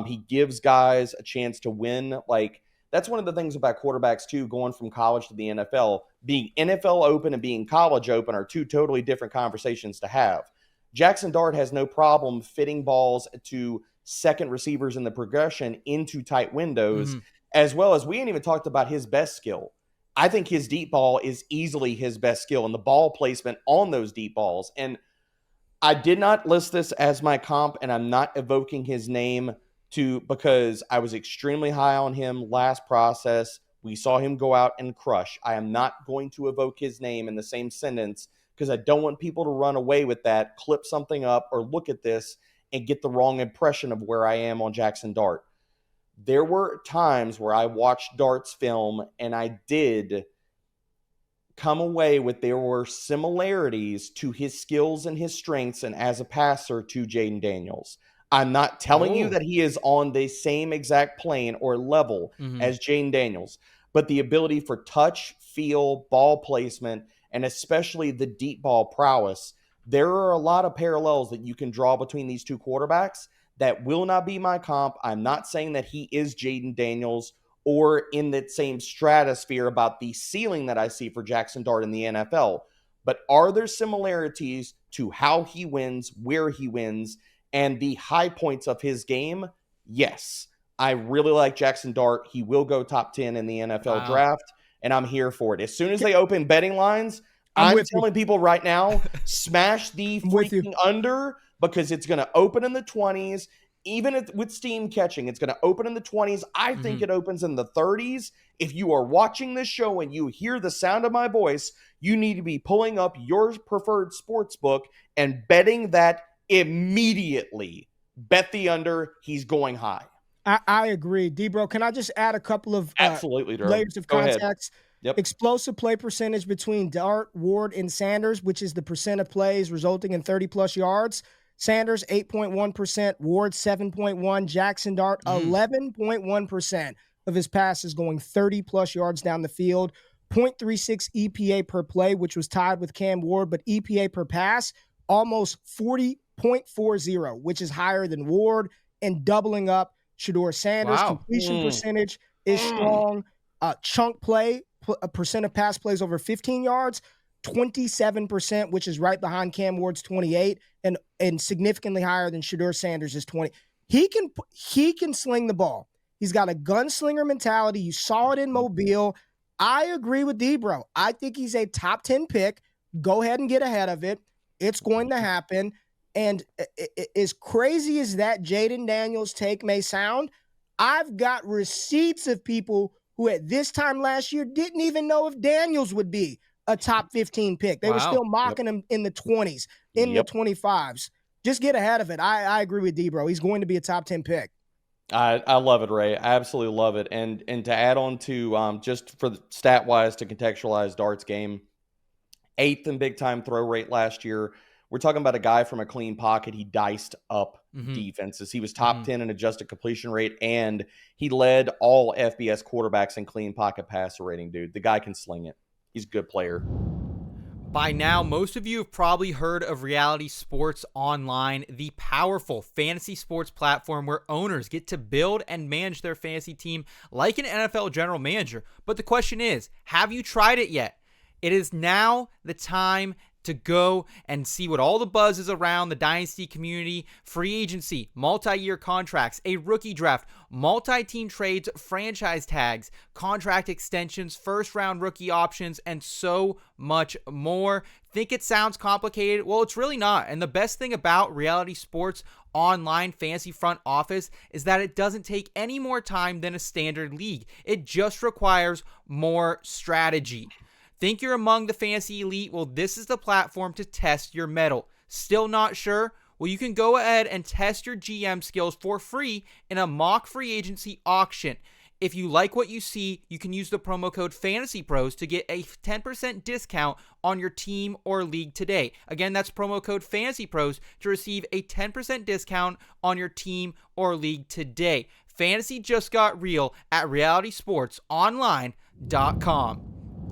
He gives guys a chance to win. Like, that's one of the things about quarterbacks too, going from college to the NFL. Being NFL open and being college open are two totally different conversations to have. Jaxson Dart has no problem fitting balls to second receivers in the progression into tight windows, as well as, we ain't even talked about his best skill. I think his deep ball is easily his best skill, and the ball placement on those deep balls. And I did not list this as my comp, and I'm not evoking his name because I was extremely high on him last process. We saw him go out and crush. I am not going to evoke his name in the same sentence, because I don't want people to run away with that, clip something up, or look at this and get the wrong impression of where I am on Jaxson Dart. There were times where I watched Dart's film and I did come away with, there were similarities to his skills and his strengths and as a passer to Jayden Daniels. I'm not telling you that he is on the same exact plane or level as Jayden Daniels, but the ability for touch, feel, ball placement, and especially the deep ball prowess, there are a lot of parallels that you can draw between these two quarterbacks. That will not be my comp. I'm not saying that he is Jayden Daniels or in that same stratosphere about the ceiling that I see for Jaxson Dart in the NFL. But are there similarities to how he wins, where he wins, and the high points of his game? Yes. I really like Jaxson Dart. He will go top 10 in the NFL draft, and I'm here for it. As soon as they open betting lines, I'm telling people right now, smash the freaking under, because it's going to open in the 20s. Even with steam catching, it's going to open in the 20s. I think it opens in the 30s. If you are watching this show and you hear the sound of my voice, you need to be pulling up your preferred sports book and betting that immediately. Bet the under. He's going high. I agree. D-Bro, can I just add a couple of absolutely layers of context? Yep. Explosive play percentage between Dart, Ward, and Sanders, which is the percent of plays resulting in 30-plus yards. Sanders, 8.1%. Ward, 7.1%. Jaxson Dart, 11.1% of his passes going 30-plus yards down the field. 0.36 EPA per play, which was tied with Cam Ward, but EPA per pass, almost 40.40, which is higher than Ward, and doubling up Shedeur Sanders. Completion percentage is strong. Chunk play, a percent of pass plays over 15 yards, 27%, which is right behind Cam Ward's 28, and significantly higher than Shedeur Sanders' 20. He can sling the ball. He's got a gunslinger mentality. You saw it in Mobile. I agree with D-Bro. I think he's a top 10 pick. Go ahead and get ahead of it. It's going to happen. And as crazy as that Jayden Daniels take may sound, I've got receipts of people who at this time last year didn't even know if Daniels would be a top 15 pick. They were still mocking him in the 20s, in the 25s. Just get ahead of it. I agree with D-Bro. He's going to be a top 10 pick. I love it, Ray. I absolutely love it. And to add on to, just for the stat-wise, to contextualize Dart's game, 8th in big-time throw rate last year. We're talking about a guy from a clean pocket. He diced up defenses. He was top 10 in adjusted completion rate, and he led all FBS quarterbacks in clean pocket passer rating, dude. The guy can sling it. He's a good player. By now, most of you have probably heard of Reality Sports Online, the powerful fantasy sports platform where owners get to build and manage their fantasy team like an NFL general manager. But the question is, have you tried it yet? It is now the time to go and see what all the buzz is around the Dynasty community, free agency, multi-year contracts, a rookie draft, multi-team trades, franchise tags, contract extensions, first-round rookie options, and so much more. Think it sounds complicated? Well, it's really not. And the best thing about Reality Sports online fantasy front office is that it doesn't take any more time than a standard league. It just requires more strategy. Think you're among the fantasy elite? Well, this is the platform to test your mettle. Still not sure? Well, you can go ahead and test your GM skills for free in a mock free agency auction. If you like what you see, you can use the promo code FantasyPros to get a 10% discount on your team or league today. Again, that's promo code FantasyPros to receive a 10% discount on your team or league today. Fantasy just got real at realitysportsonline.com.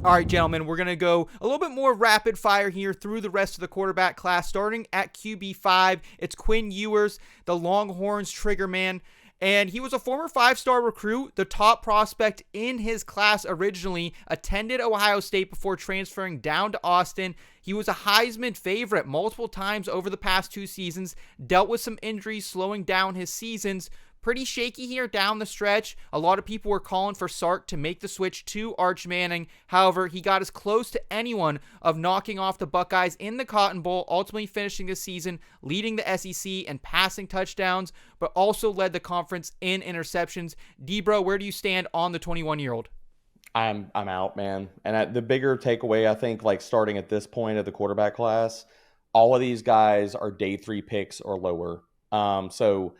All right, gentlemen, we're going to go a little bit more rapid fire here through the rest of the quarterback class. Starting at QB5, it's Quinn Ewers, the Longhorns trigger man. And he was a former 5-star recruit, the top prospect in his class originally, attended Ohio State before transferring down to Austin. He was a Heisman favorite multiple times over the past 2 seasons, dealt with some injuries slowing down his seasons. Pretty shaky here down the stretch. A lot of people were calling for Sark to make the switch to Arch Manning. However, he got as close to anyone of knocking off the Buckeyes in the Cotton Bowl, ultimately finishing the season, leading the SEC and passing touchdowns, but also led the conference in interceptions. D-Bro, where do you stand on the 21-year-old? I'm out, man. And the bigger takeaway, I think, like starting at this point of the quarterback class, all of these guys are day 3 picks or lower. So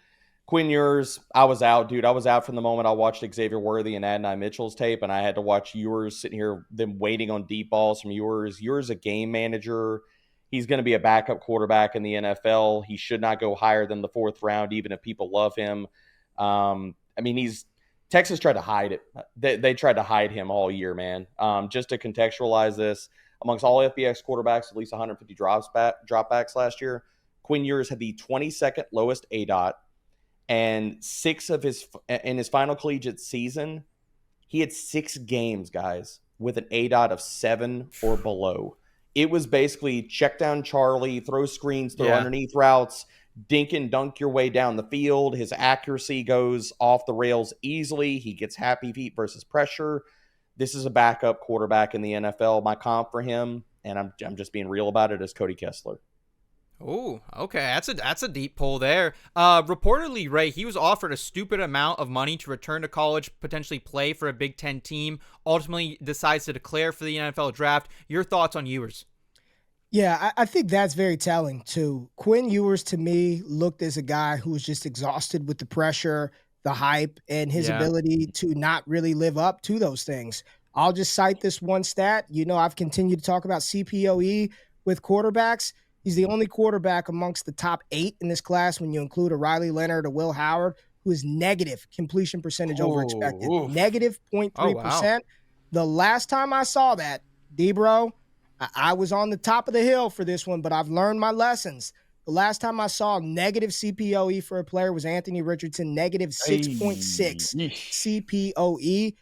Quinn Ewers, I was out, dude. I was out from the moment I watched Xavier Worthy and Adonai Mitchell's tape, and I had to watch Ewers sitting here, them waiting on deep balls from Ewers. Ewers a game manager. He's going to be a backup quarterback in the NFL. He should not go higher than the 4th round, even if people love him. Texas tried to hide it. They tried to hide him all year, man. Just to contextualize this, amongst all FBX quarterbacks, at least 150 dropbacks last year, Quinn Ewers had the 22nd lowest ADOT. And in his final collegiate season, he had 6 games, guys, with an ADOT of 7 or below. It was basically check down Charlie, throw screens, throw underneath routes, dink and dunk your way down the field. His accuracy goes off the rails easily. He gets happy feet versus pressure. This is a backup quarterback in the NFL. My comp for him, and I'm just being real about it, is Cody Kessler. Oh, okay. That's a deep pull there. Reportedly, Ray, he was offered a stupid amount of money to return to college, potentially play for a Big Ten team, ultimately decides to declare for the NFL draft. Your thoughts on Ewers? Yeah, I think that's very telling, too. Quinn Ewers, to me, looked as a guy who was just exhausted with the pressure, the hype, and his ability to not really live up to those things. I'll just cite this one stat. You know, I've continued to talk about CPOE with quarterbacks. He's the only quarterback amongst the top 8 in this class when you include a Riley Leonard, a Will Howard, who is negative completion percentage over expected. Negative 0.3%. Oh, wow. The last time I saw that, D-Bro, I was on the top of the hill for this one, but I've learned my lessons. The last time I saw negative CPOE for a player was Anthony Richardson, negative 6.6 CPOE.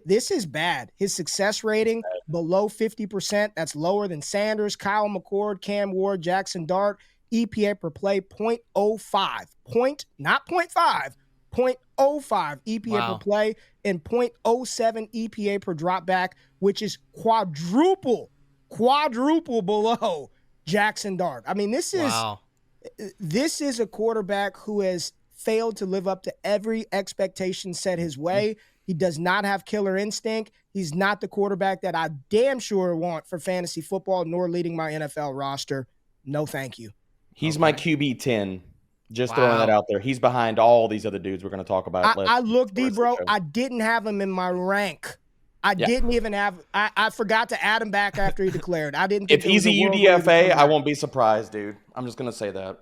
This is bad. His success rating below 50%. That's lower than Sanders, Kyle McCord, Cam Ward, Jaxson Dart. EPA per play 0.05. Not 0.5. 0.05 EPA per play and 0.07 EPA per drop back, which is quadruple below Jaxson Dart. I mean, this is a quarterback who has failed to live up to every expectation set his way. He does not have killer instinct. He's not the quarterback that I damn sure want for fantasy football, nor leading my NFL roster. No, thank you. He's my QB 10. Just throwing that out there. He's behind all these other dudes we're going to talk about. I looked, D-Bro. I didn't have him in my rank. I didn't even have – I forgot to add him back after he declared. I didn't think if he's a UDFA, I won't be surprised, dude. I'm just going to say that.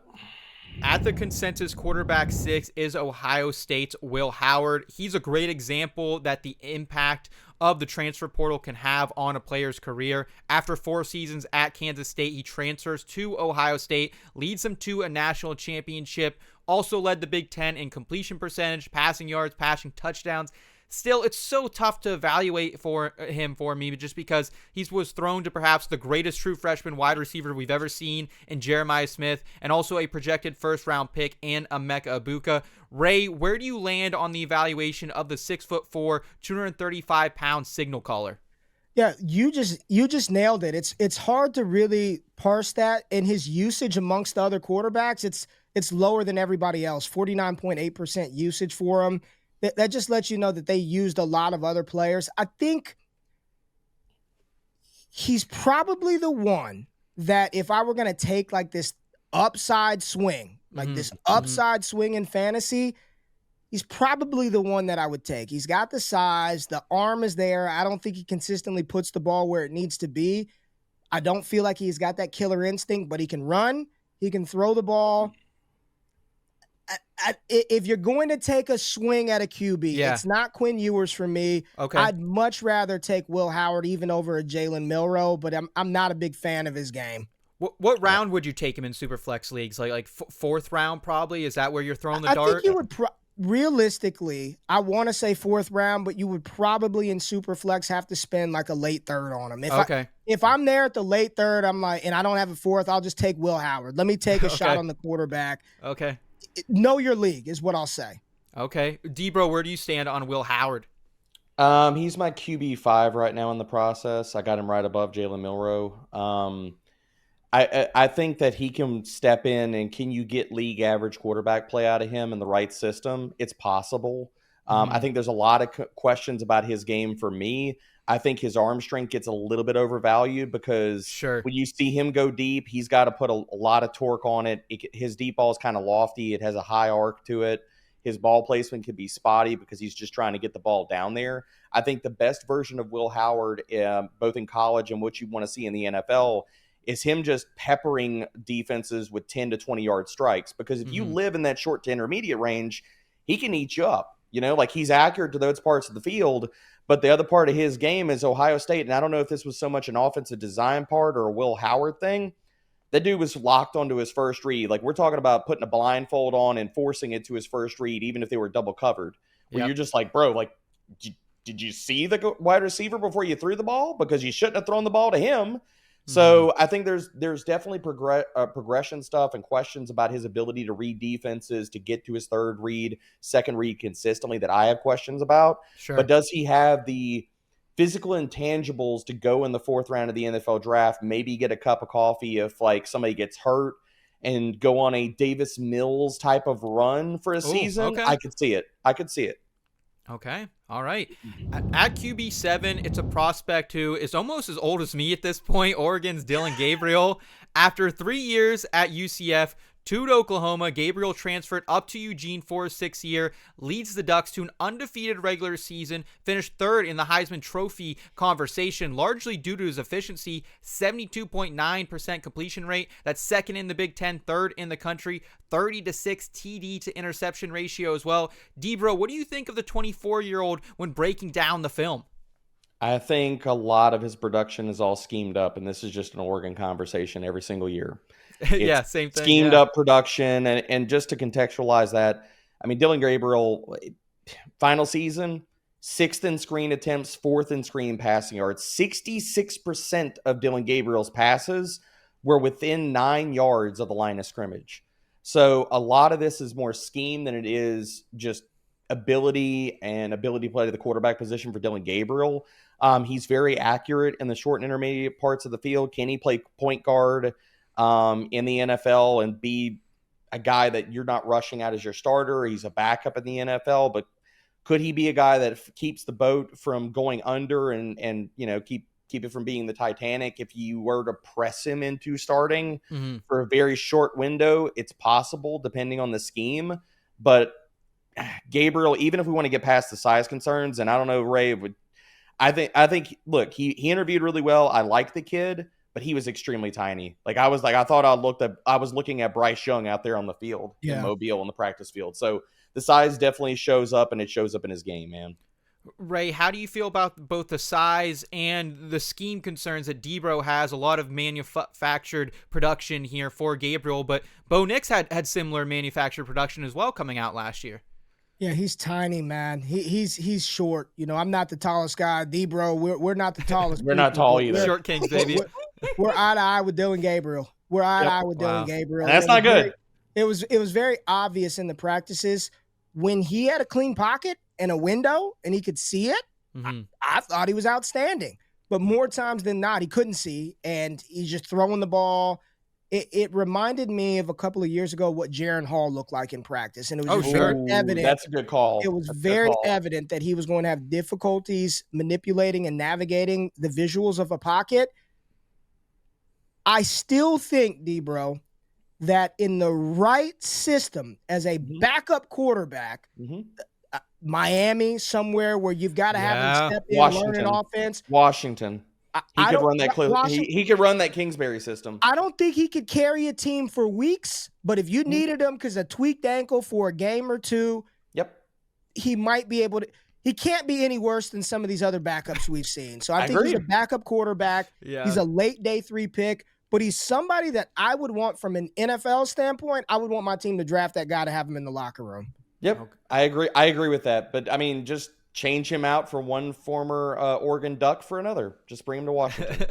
At the consensus, quarterback 6 is Ohio State's Will Howard. He's a great example that the impact of the transfer portal can have on a player's career. After 4 seasons at Kansas State, he transfers to Ohio State, leads them to a national championship, also led the Big Ten in completion percentage, passing yards, passing touchdowns. Still, it's so tough to evaluate for me just because he was thrown to perhaps the greatest true freshman wide receiver we've ever seen in Jeremiah Smith, and also a projected first-round pick in Emeka Egbuka. Ray, where do you land on the evaluation of the 6'4", 235-pound signal caller? Yeah, you just nailed it. It's hard to really parse that. In his usage amongst the other quarterbacks, it's lower than everybody else. 49.8% usage for him. That just lets you know that they used a lot of other players. I think he's probably the one that if I were going to take like this upside swing, swing in fantasy, he's probably the one that I would take. He's got the size. The arm is there. I don't think he consistently puts the ball where it needs to be. I don't feel like he's got that killer instinct, but he can run. He can throw the ball. If you're going to take a swing at a QB, it's not Quinn Ewers for me. Okay. I'd much rather take Will Howard even over a Jalen Milroe, but I'm not a big fan of his game. What round would you take him in Superflex leagues? Like fourth round probably? Is that where you're throwing the dart? I think you would realistically, I want to say fourth round, but you would probably in Superflex have to spend like a late third on him. If I'm there at the late third, I'm like, and I don't have a fourth, I'll just take Will Howard. Let me take a shot on the quarterback. Okay. Know your league is what I'll say. Okay. Debro, where do you stand on Will Howard? He's my QB5 right now in the process. I got him right above Jalen Milroe. I think that he can step in, and can you get league average quarterback play out of him in the right system? It's possible. I think there's a lot of questions about his game for me. I think his arm strength gets a little bit overvalued because when you see him go deep, he's got to put a lot of torque on it. His deep ball is kind of lofty. It has a high arc to it. His ball placement could be spotty because he's just trying to get the ball down there. I think the best version of Will Howard, both in college and what you want to see in the NFL, is him just peppering defenses with 10 to 20-yard strikes. Because if you live in that short to intermediate range, he can eat you up. Like he's accurate to those parts of the field, but the other part of his game is Ohio State. And I don't know if this was so much an offensive design part or a Will Howard thing. That dude was locked onto his first read. Like we're talking about putting a blindfold on and forcing it to his first read, even if they were double covered. Where you're just like, bro, like, did you see the wide receiver before you threw the ball? Because you shouldn't have thrown the ball to him. So I think there's definitely progression stuff and questions about his ability to read defenses, to get to his third read, second read consistently that I have questions about. But does he have the physical intangibles to go in the fourth round of the NFL draft, maybe get a cup of coffee if like somebody gets hurt and go on a Davis Mills type of run for a season? Okay. I could see it. Okay. All right. At QB7, it's a prospect who is almost as old as me at this point, Oregon's Dillon Gabriel. After 3 years at UCF, 2 to Oklahoma, Gabriel transferred up to Eugene for his 6th year, leads the Ducks to an undefeated regular season, finished 3rd in the Heisman Trophy conversation, largely due to his efficiency, 72.9% completion rate. That's 2nd in the Big Ten, 3rd in the country, 30-6 TD to interception ratio as well. Debro, what do you think of the 24-year-old when breaking down the film? I think a lot of his production is all schemed up, and this is just an Oregon conversation every single year. Yeah, same thing. Schemed up production, and just to contextualize that, I mean, Dillon Gabriel, final season, 6th in screen attempts, 4th in screen passing yards. 66% of Dillon Gabriel's passes were within 9 yards of the line of scrimmage. So a lot of this is more scheme than it is just ability to play to the quarterback position for Dillon Gabriel. He's very accurate in the short and intermediate parts of the field. Can he play point guard in the NFL and be a guy that you're not rushing out as your starter? He's a backup in the NFL, but could he be a guy that keeps the boat from going under and keep it from being the Titanic if you were to press him into starting for a very short window? It's possible depending on the scheme, but Gabriel, even if we want to get past the size concerns, and I don't know, Ray, I think look, he interviewed really well. I like the kid, but he was extremely tiny. I was looking at Bryce Young out there on the field in Mobile on the practice field. So the size definitely shows up, and it shows up in his game, man. Ray, how do you feel about both the size and the scheme concerns that Debro has? A lot of manufactured production here for Gabriel, but Bo Nix had similar manufactured production as well coming out last year. Yeah, he's tiny, man. He's short. You know, I'm not the tallest guy. D-bro, we're not the tallest. We're not tall either. Short kings, baby. We're eye to eye with Dillon Gabriel. We're eye to eye with Dillon Gabriel. And that's not good. It was very obvious in the practices when he had a clean pocket and a window and he could see it. Mm-hmm. I thought he was outstanding. But more times than not, he couldn't see, and he's just throwing the ball. It reminded me of a couple of years ago what Jaron Hall looked like in practice, and it was very evident. That's a good call. It was very evident that he was going to have difficulties manipulating and navigating the visuals of a pocket. I still think, D-bro, that in the right system as a backup quarterback, Miami, somewhere where you've got to have him step in and learn an offense. Washington. He could run that Kingsbury system. I don't think he could carry a team for weeks, but if you needed him because a tweaked ankle for a game or two, he might be able to. He can't be any worse than some of these other backups we've seen. So I think he's a backup quarterback. Yeah. He's a late day 3 pick, but he's somebody that I would want from an NFL standpoint. I would want my team to draft that guy to have him in the locker room. Yep, okay. I agree with that. But I mean, just change him out for one former Oregon Duck for another. Just bring him to Washington.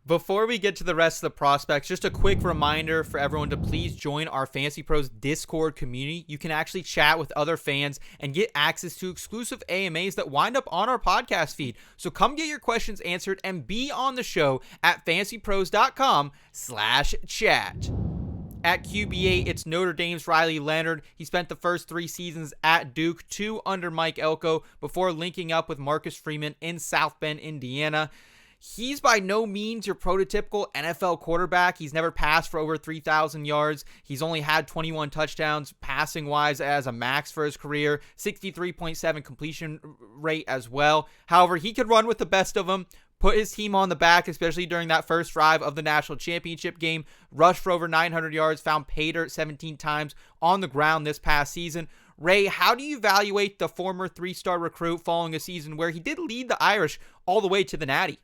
Before we get to the rest of the prospects, just a quick reminder for everyone to please join our Fantasy Pros Discord community. You can actually chat with other fans and get access to exclusive AMAs that wind up on our podcast feed. So come get your questions answered and be on the show at fantasypros.com/chat. At QB8, it's Notre Dame's Riley Leonard. He spent the first 3 seasons at Duke, 2 under Mike Elko, before linking up with Marcus Freeman in South Bend, Indiana. He's by no means your prototypical NFL quarterback. He's never passed for over 3,000 yards. He's only had 21 touchdowns passing-wise as a max for his career, 63.7 completion rate as well. However, he could run with the best of them, put his team on the back, especially during that first drive of the national championship game, rushed for over 900 yards, found pay dirt 17 times on the ground this past season. Ray, how do you evaluate the former 3-star recruit following a season where he did lead the Irish all the way to the Natty?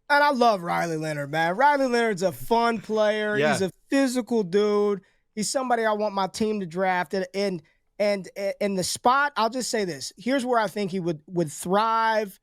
And I love Riley Leonard, man. Riley Leonard's a fun player. Yeah. He's a physical dude. He's somebody I want my team to draft. And the spot, I'll just say this. Here's where I think he would thrive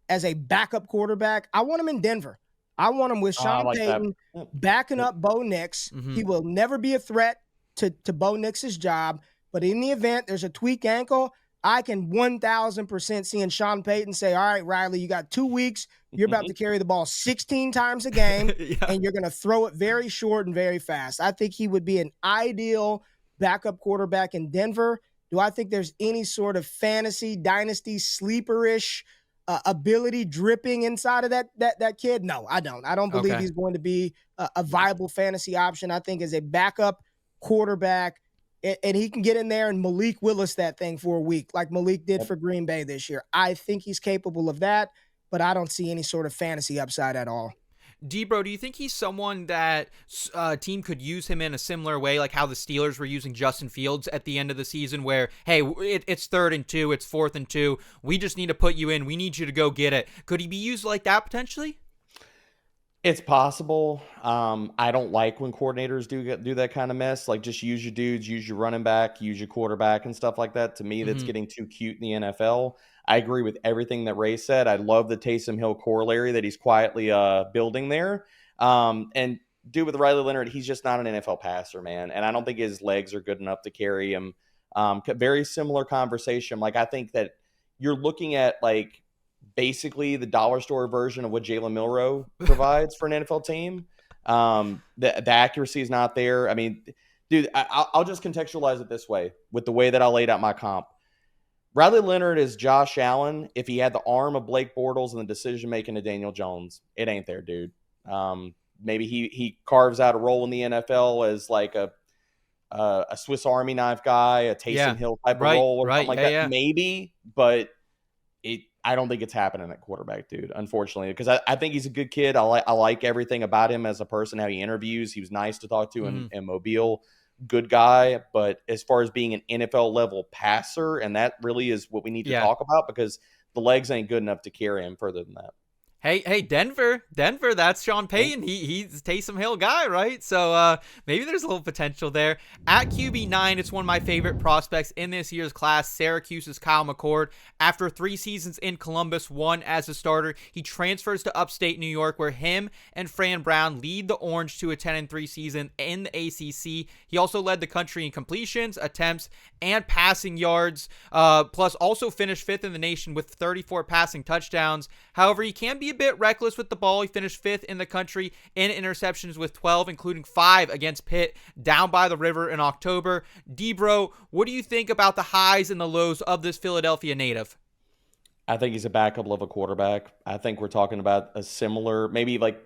as a backup quarterback. I want him in Denver. I want him with Sean Payton backing up Bo Nix. Mm-hmm. He will never be a threat to Bo Nix's job. But in the event there's a tweaked ankle, I can 1,000% see in Sean Payton say, all right, Riley, you got 2 weeks. You're about to carry the ball 16 times a game, and you're going to throw it very short and very fast. I think he would be an ideal backup quarterback in Denver. Do I think there's any sort of fantasy, dynasty, sleeper-ish ability dripping inside of that kid? No, I don't. I don't believe he's going to be a viable fantasy option. I think as a backup quarterback, and he can get in there and Malik Willis that thing for a week like Malik did for Green Bay this year. I think he's capable of that, but I don't see any sort of fantasy upside at all. D-Bro, do you think he's someone that team could use him in a similar way, like how the Steelers were using Justin Fields at the end of the season where, hey, it's 3rd and 2, it's 4th and 2, we just need to put you in, we need you to go get it. Could he be used like that potentially? It's possible. I don't like when coordinators do that kind of mess. Like, just use your dudes, use your running back, use your quarterback and stuff like that. To me, that's getting too cute in the NFL. I agree with everything that Ray said. I love the Taysom Hill corollary that he's quietly building there. And dude, with Riley Leonard, he's just not an NFL passer, man. And I don't think his legs are good enough to carry him. Very similar conversation. Like, I think that you're looking at, like, basically the dollar store version of what Jalen Milroe provides for an NFL team. The accuracy is not there. I mean, dude, I'll just contextualize it this way with the way that I laid out my comp. Riley Leonard is Josh Allen if he had the arm of Blake Bortles and the decision-making of Daniel Jones. It ain't there, dude. Maybe he carves out a role in the NFL as like a Swiss Army knife guy, a Taysom Hill type of role or something like that. Yeah. Maybe, but I don't think it's happening at quarterback, dude, unfortunately, because I think he's a good kid. I like everything about him as a person, how he interviews. He was nice to talk to in Mobile. Good guy. But as far as being an NFL level passer, and that really is what we need to talk about because the legs ain't good enough to carry him further than that. Hey, Denver, that's Sean Payton. He's Taysom Hill guy, right? So maybe there's a little potential there. At QB9, it's one of my favorite prospects in this year's class, Syracuse's Kyle McCord. After 3 seasons in Columbus, 1 as a starter, he transfers to upstate New York, where him and Fran Brown lead the Orange to a 10-3 season in the ACC. He also led the country in completions, attempts, and passing yards, plus also finished 5th in the nation with 34 passing touchdowns. However, he can be a bit reckless with the ball. He finished 5th in the country in interceptions with 12, including 5 against Pitt down by the river in October. D-Bro, what do you think about the highs and the lows of this Philadelphia native? I think he's a backup level quarterback. I think we're talking about a similar, maybe like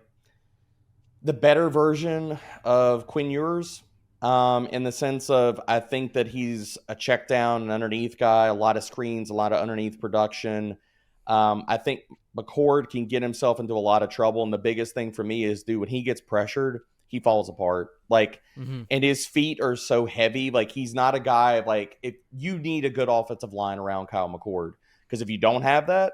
the better version of Quinn Ewers, in the sense of I think that he's a check down and underneath guy, a lot of screens, a lot of underneath production. I think McCord can get himself into a lot of trouble. And the biggest thing for me is, dude, when he gets pressured, he falls apart. Like, and his feet are so heavy. Like, he's not a guy, like, if you need a good offensive line around Kyle McCord, because if you don't have that,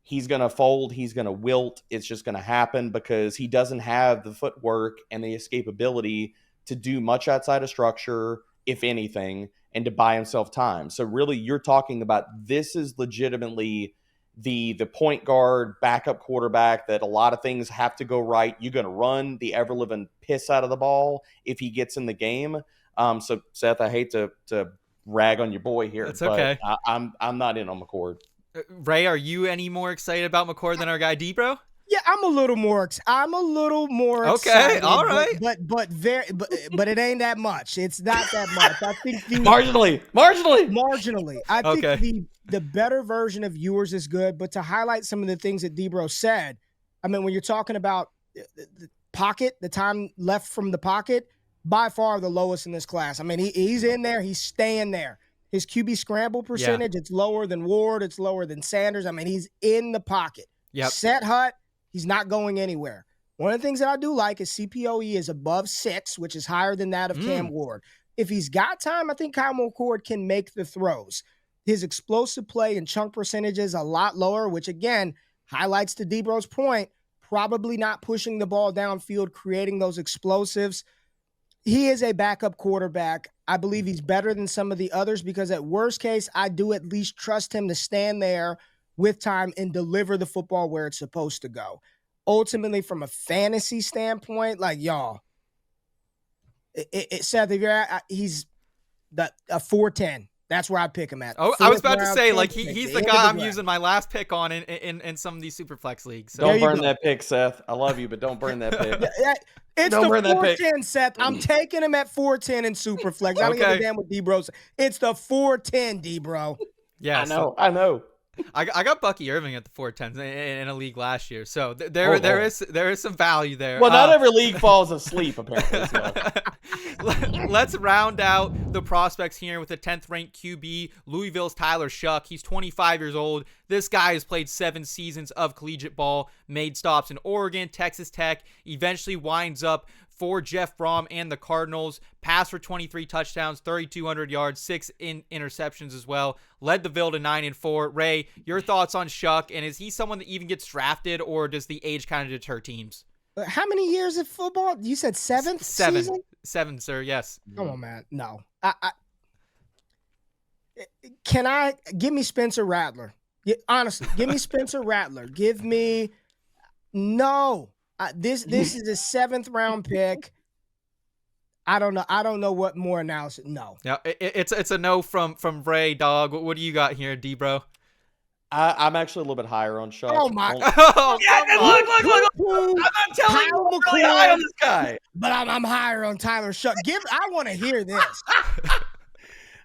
he's going to fold. He's going to wilt. It's just going to happen because he doesn't have the footwork and the escapability to do much outside of structure, if anything, and to buy himself time. So really, you're talking about this is legitimately the point guard, backup quarterback that a lot of things have to go right. You're going to run the ever-living piss out of the ball if he gets in the game. So, Seth, I hate to rag on your boy here. It's okay. But I'm not in on McCord. Ray, are you any more excited about McCord than our guy D-Bro? Yeah, I'm a little more okay, excited, all right, but it ain't that much. It's not that much. I think marginally. I think the better version of Ewers is good, but to highlight some of the things that D-Bro said, I mean, when you're talking about the pocket, the time left from the pocket, by far the lowest in this class. I mean, he's in there, he's staying there. His QB scramble percentage, It's lower than Ward, it's lower than Sanders. I mean, he's in the pocket. Yep. Set hut. He's not going anywhere. One of the things that I do like is CPOE is above 6, which is higher than that of Cam Ward. If he's got time, I think Kyle McCord can make the throws. His explosive play and chunk percentage is a lot lower, which again highlights to D-Bro's point, probably not pushing the ball downfield, creating those explosives. He is a backup quarterback. I believe he's better than some of the others because at worst case, I do at least trust him to stand there with time and deliver the football where it's supposed to go. Ultimately, from a fantasy standpoint, like y'all, Seth, if you're he's a 410. That's where I pick him at. Oh, I was about to say, like he's the guy I'm using my last pick on in some of these Superflex leagues. So. Don't burn that pick, Seth. I love you, but don't burn that pick. It's don't the 410, Seth. I'm taking him at 410 in Superflex. I don't give a damn what D-Bro. It's the 410, D-Bro. Yeah, I know. I got Bucky Irving at the 410s in a league last year, so there is some value there. Well, not every league falls asleep, apparently. So. Let's round out the prospects here with the 10th ranked QB, Louisville's Tyler Shough. He's 25 years old. This guy has played 7 seasons of collegiate ball, made stops in Oregon, Texas Tech, eventually winds up for Jeff Brom and the Cardinals. Passed for 23 touchdowns, 3,200 yards, 6 interceptions as well. Led the Ville to 9-4. Ray, your thoughts on Shough, and is he someone that even gets drafted, or does the age kind of deter teams? How many years of football? You said 7th season? 7, sir, yes. Come on, man. No. Give me Spencer Rattler. Honestly, give me Spencer Rattler. Give me no. This is a 7th round pick. I don't know what more analysis. No. Yeah, it's a no from Ray, dog. What do you got here, D-Bro? I'm actually a little bit higher on Shough. Oh my! Look! I'm telling you, I'm really high on this guy. But I'm higher on Tyler Shough. I want to hear this.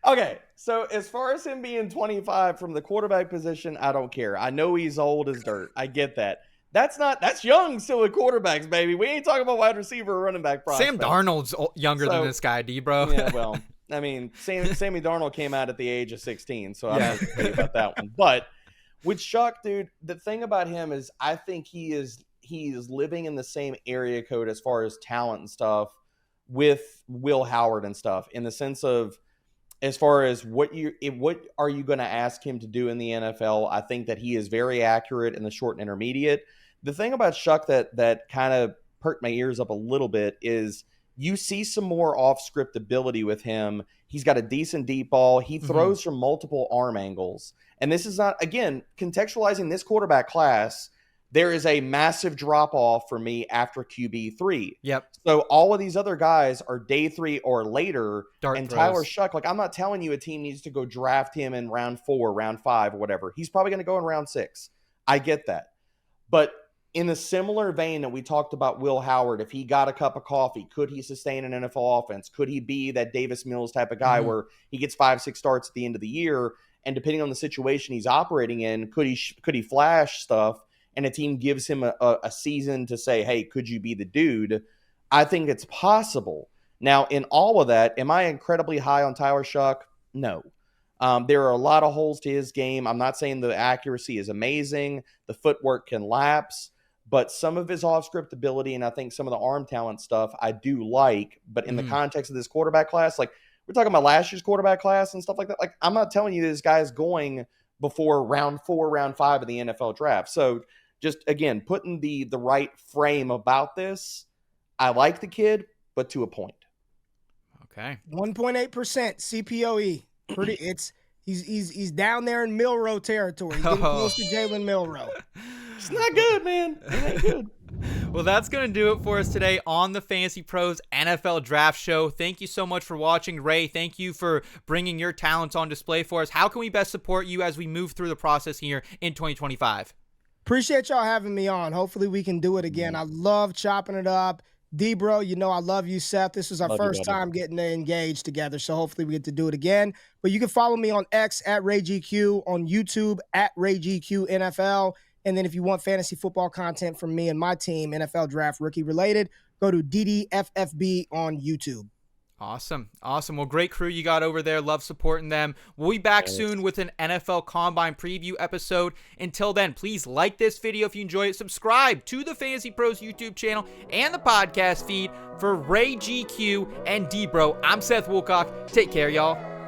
Okay, so as far as him being 25 from the quarterback position, I don't care. I know he's old as dirt. I get that. That's young still with quarterbacks, baby. We ain't talking about wide receiver or running back prospects. Sam Darnold's younger than this guy, D-Bro. Yeah, well, I mean, Sammy Darnold came out at the age of 16, so I'm not going about that one. But with Shough, dude, the thing about him is I think he is living in the same area code as far as talent and stuff with Will Howard and stuff, in the sense of as far as what are you going to ask him to do in the NFL, I think that he is very accurate in the short and intermediate. The thing about Shough that kind of perked my ears up a little bit is you see some more off-script ability with him. He's got a decent deep ball. He throws from multiple arm angles. And this is not, again, contextualizing this quarterback class, there is a massive drop-off for me after QB3. Yep. So all of these other guys are day 3 or later. Dart and throws. Tyler Shough, like, I'm not telling you a team needs to go draft him in round 4, round 5, or whatever. He's probably going to go in round 6. I get that. But in a similar vein that we talked about Will Howard, if he got a cup of coffee, could he sustain an NFL offense? Could he be that Davis Mills type of guy where he gets 5-6 starts at the end of the year? And depending on the situation he's operating in, could he flash stuff and a team gives him a season to say, hey, could you be the dude? I think it's possible. Now, in all of that, am I incredibly high on Tyler Shough? No. There are a lot of holes to his game. I'm not saying the accuracy is amazing. The footwork can lapse. But some of his off-script ability and I think some of the arm talent stuff I do like. But in the context of this quarterback class, like we're talking about last year's quarterback class and stuff like that. Like I'm not telling you this guy is going before round 4, round 5 of the NFL draft. So just, again, putting the right frame about this, I like the kid, but to a point. Okay. 1.8% CPOE. He's down there in Milroe territory. He's getting close to Jalen Milroe. It's not good, man. It ain't good. Well, that's going to do it for us today on the Fantasy Pros NFL Draft Show. Thank you so much for watching. Ray, thank you for bringing your talents on display for us. How can we best support you as we move through the process here in 2025? Appreciate y'all having me on. Hopefully we can do it again. I love chopping it up. D-Bro, you know I love you, Seth. This is our first time getting engaged together, so hopefully we get to do it again. But you can follow me on X at RayGQ, on YouTube at RayGQNFL. And then if you want fantasy football content from me and my team, NFL Draft Rookie related, go to DDFFB on YouTube. Awesome. Well, great crew you got over there. Love supporting them. We'll be back soon with an NFL Combine preview episode. Until then, please like this video if you enjoy it. Subscribe to the Fantasy Pros YouTube channel and the podcast feed. For Ray GQ and D-Bro, I'm Seth Woolcock. Take care, y'all.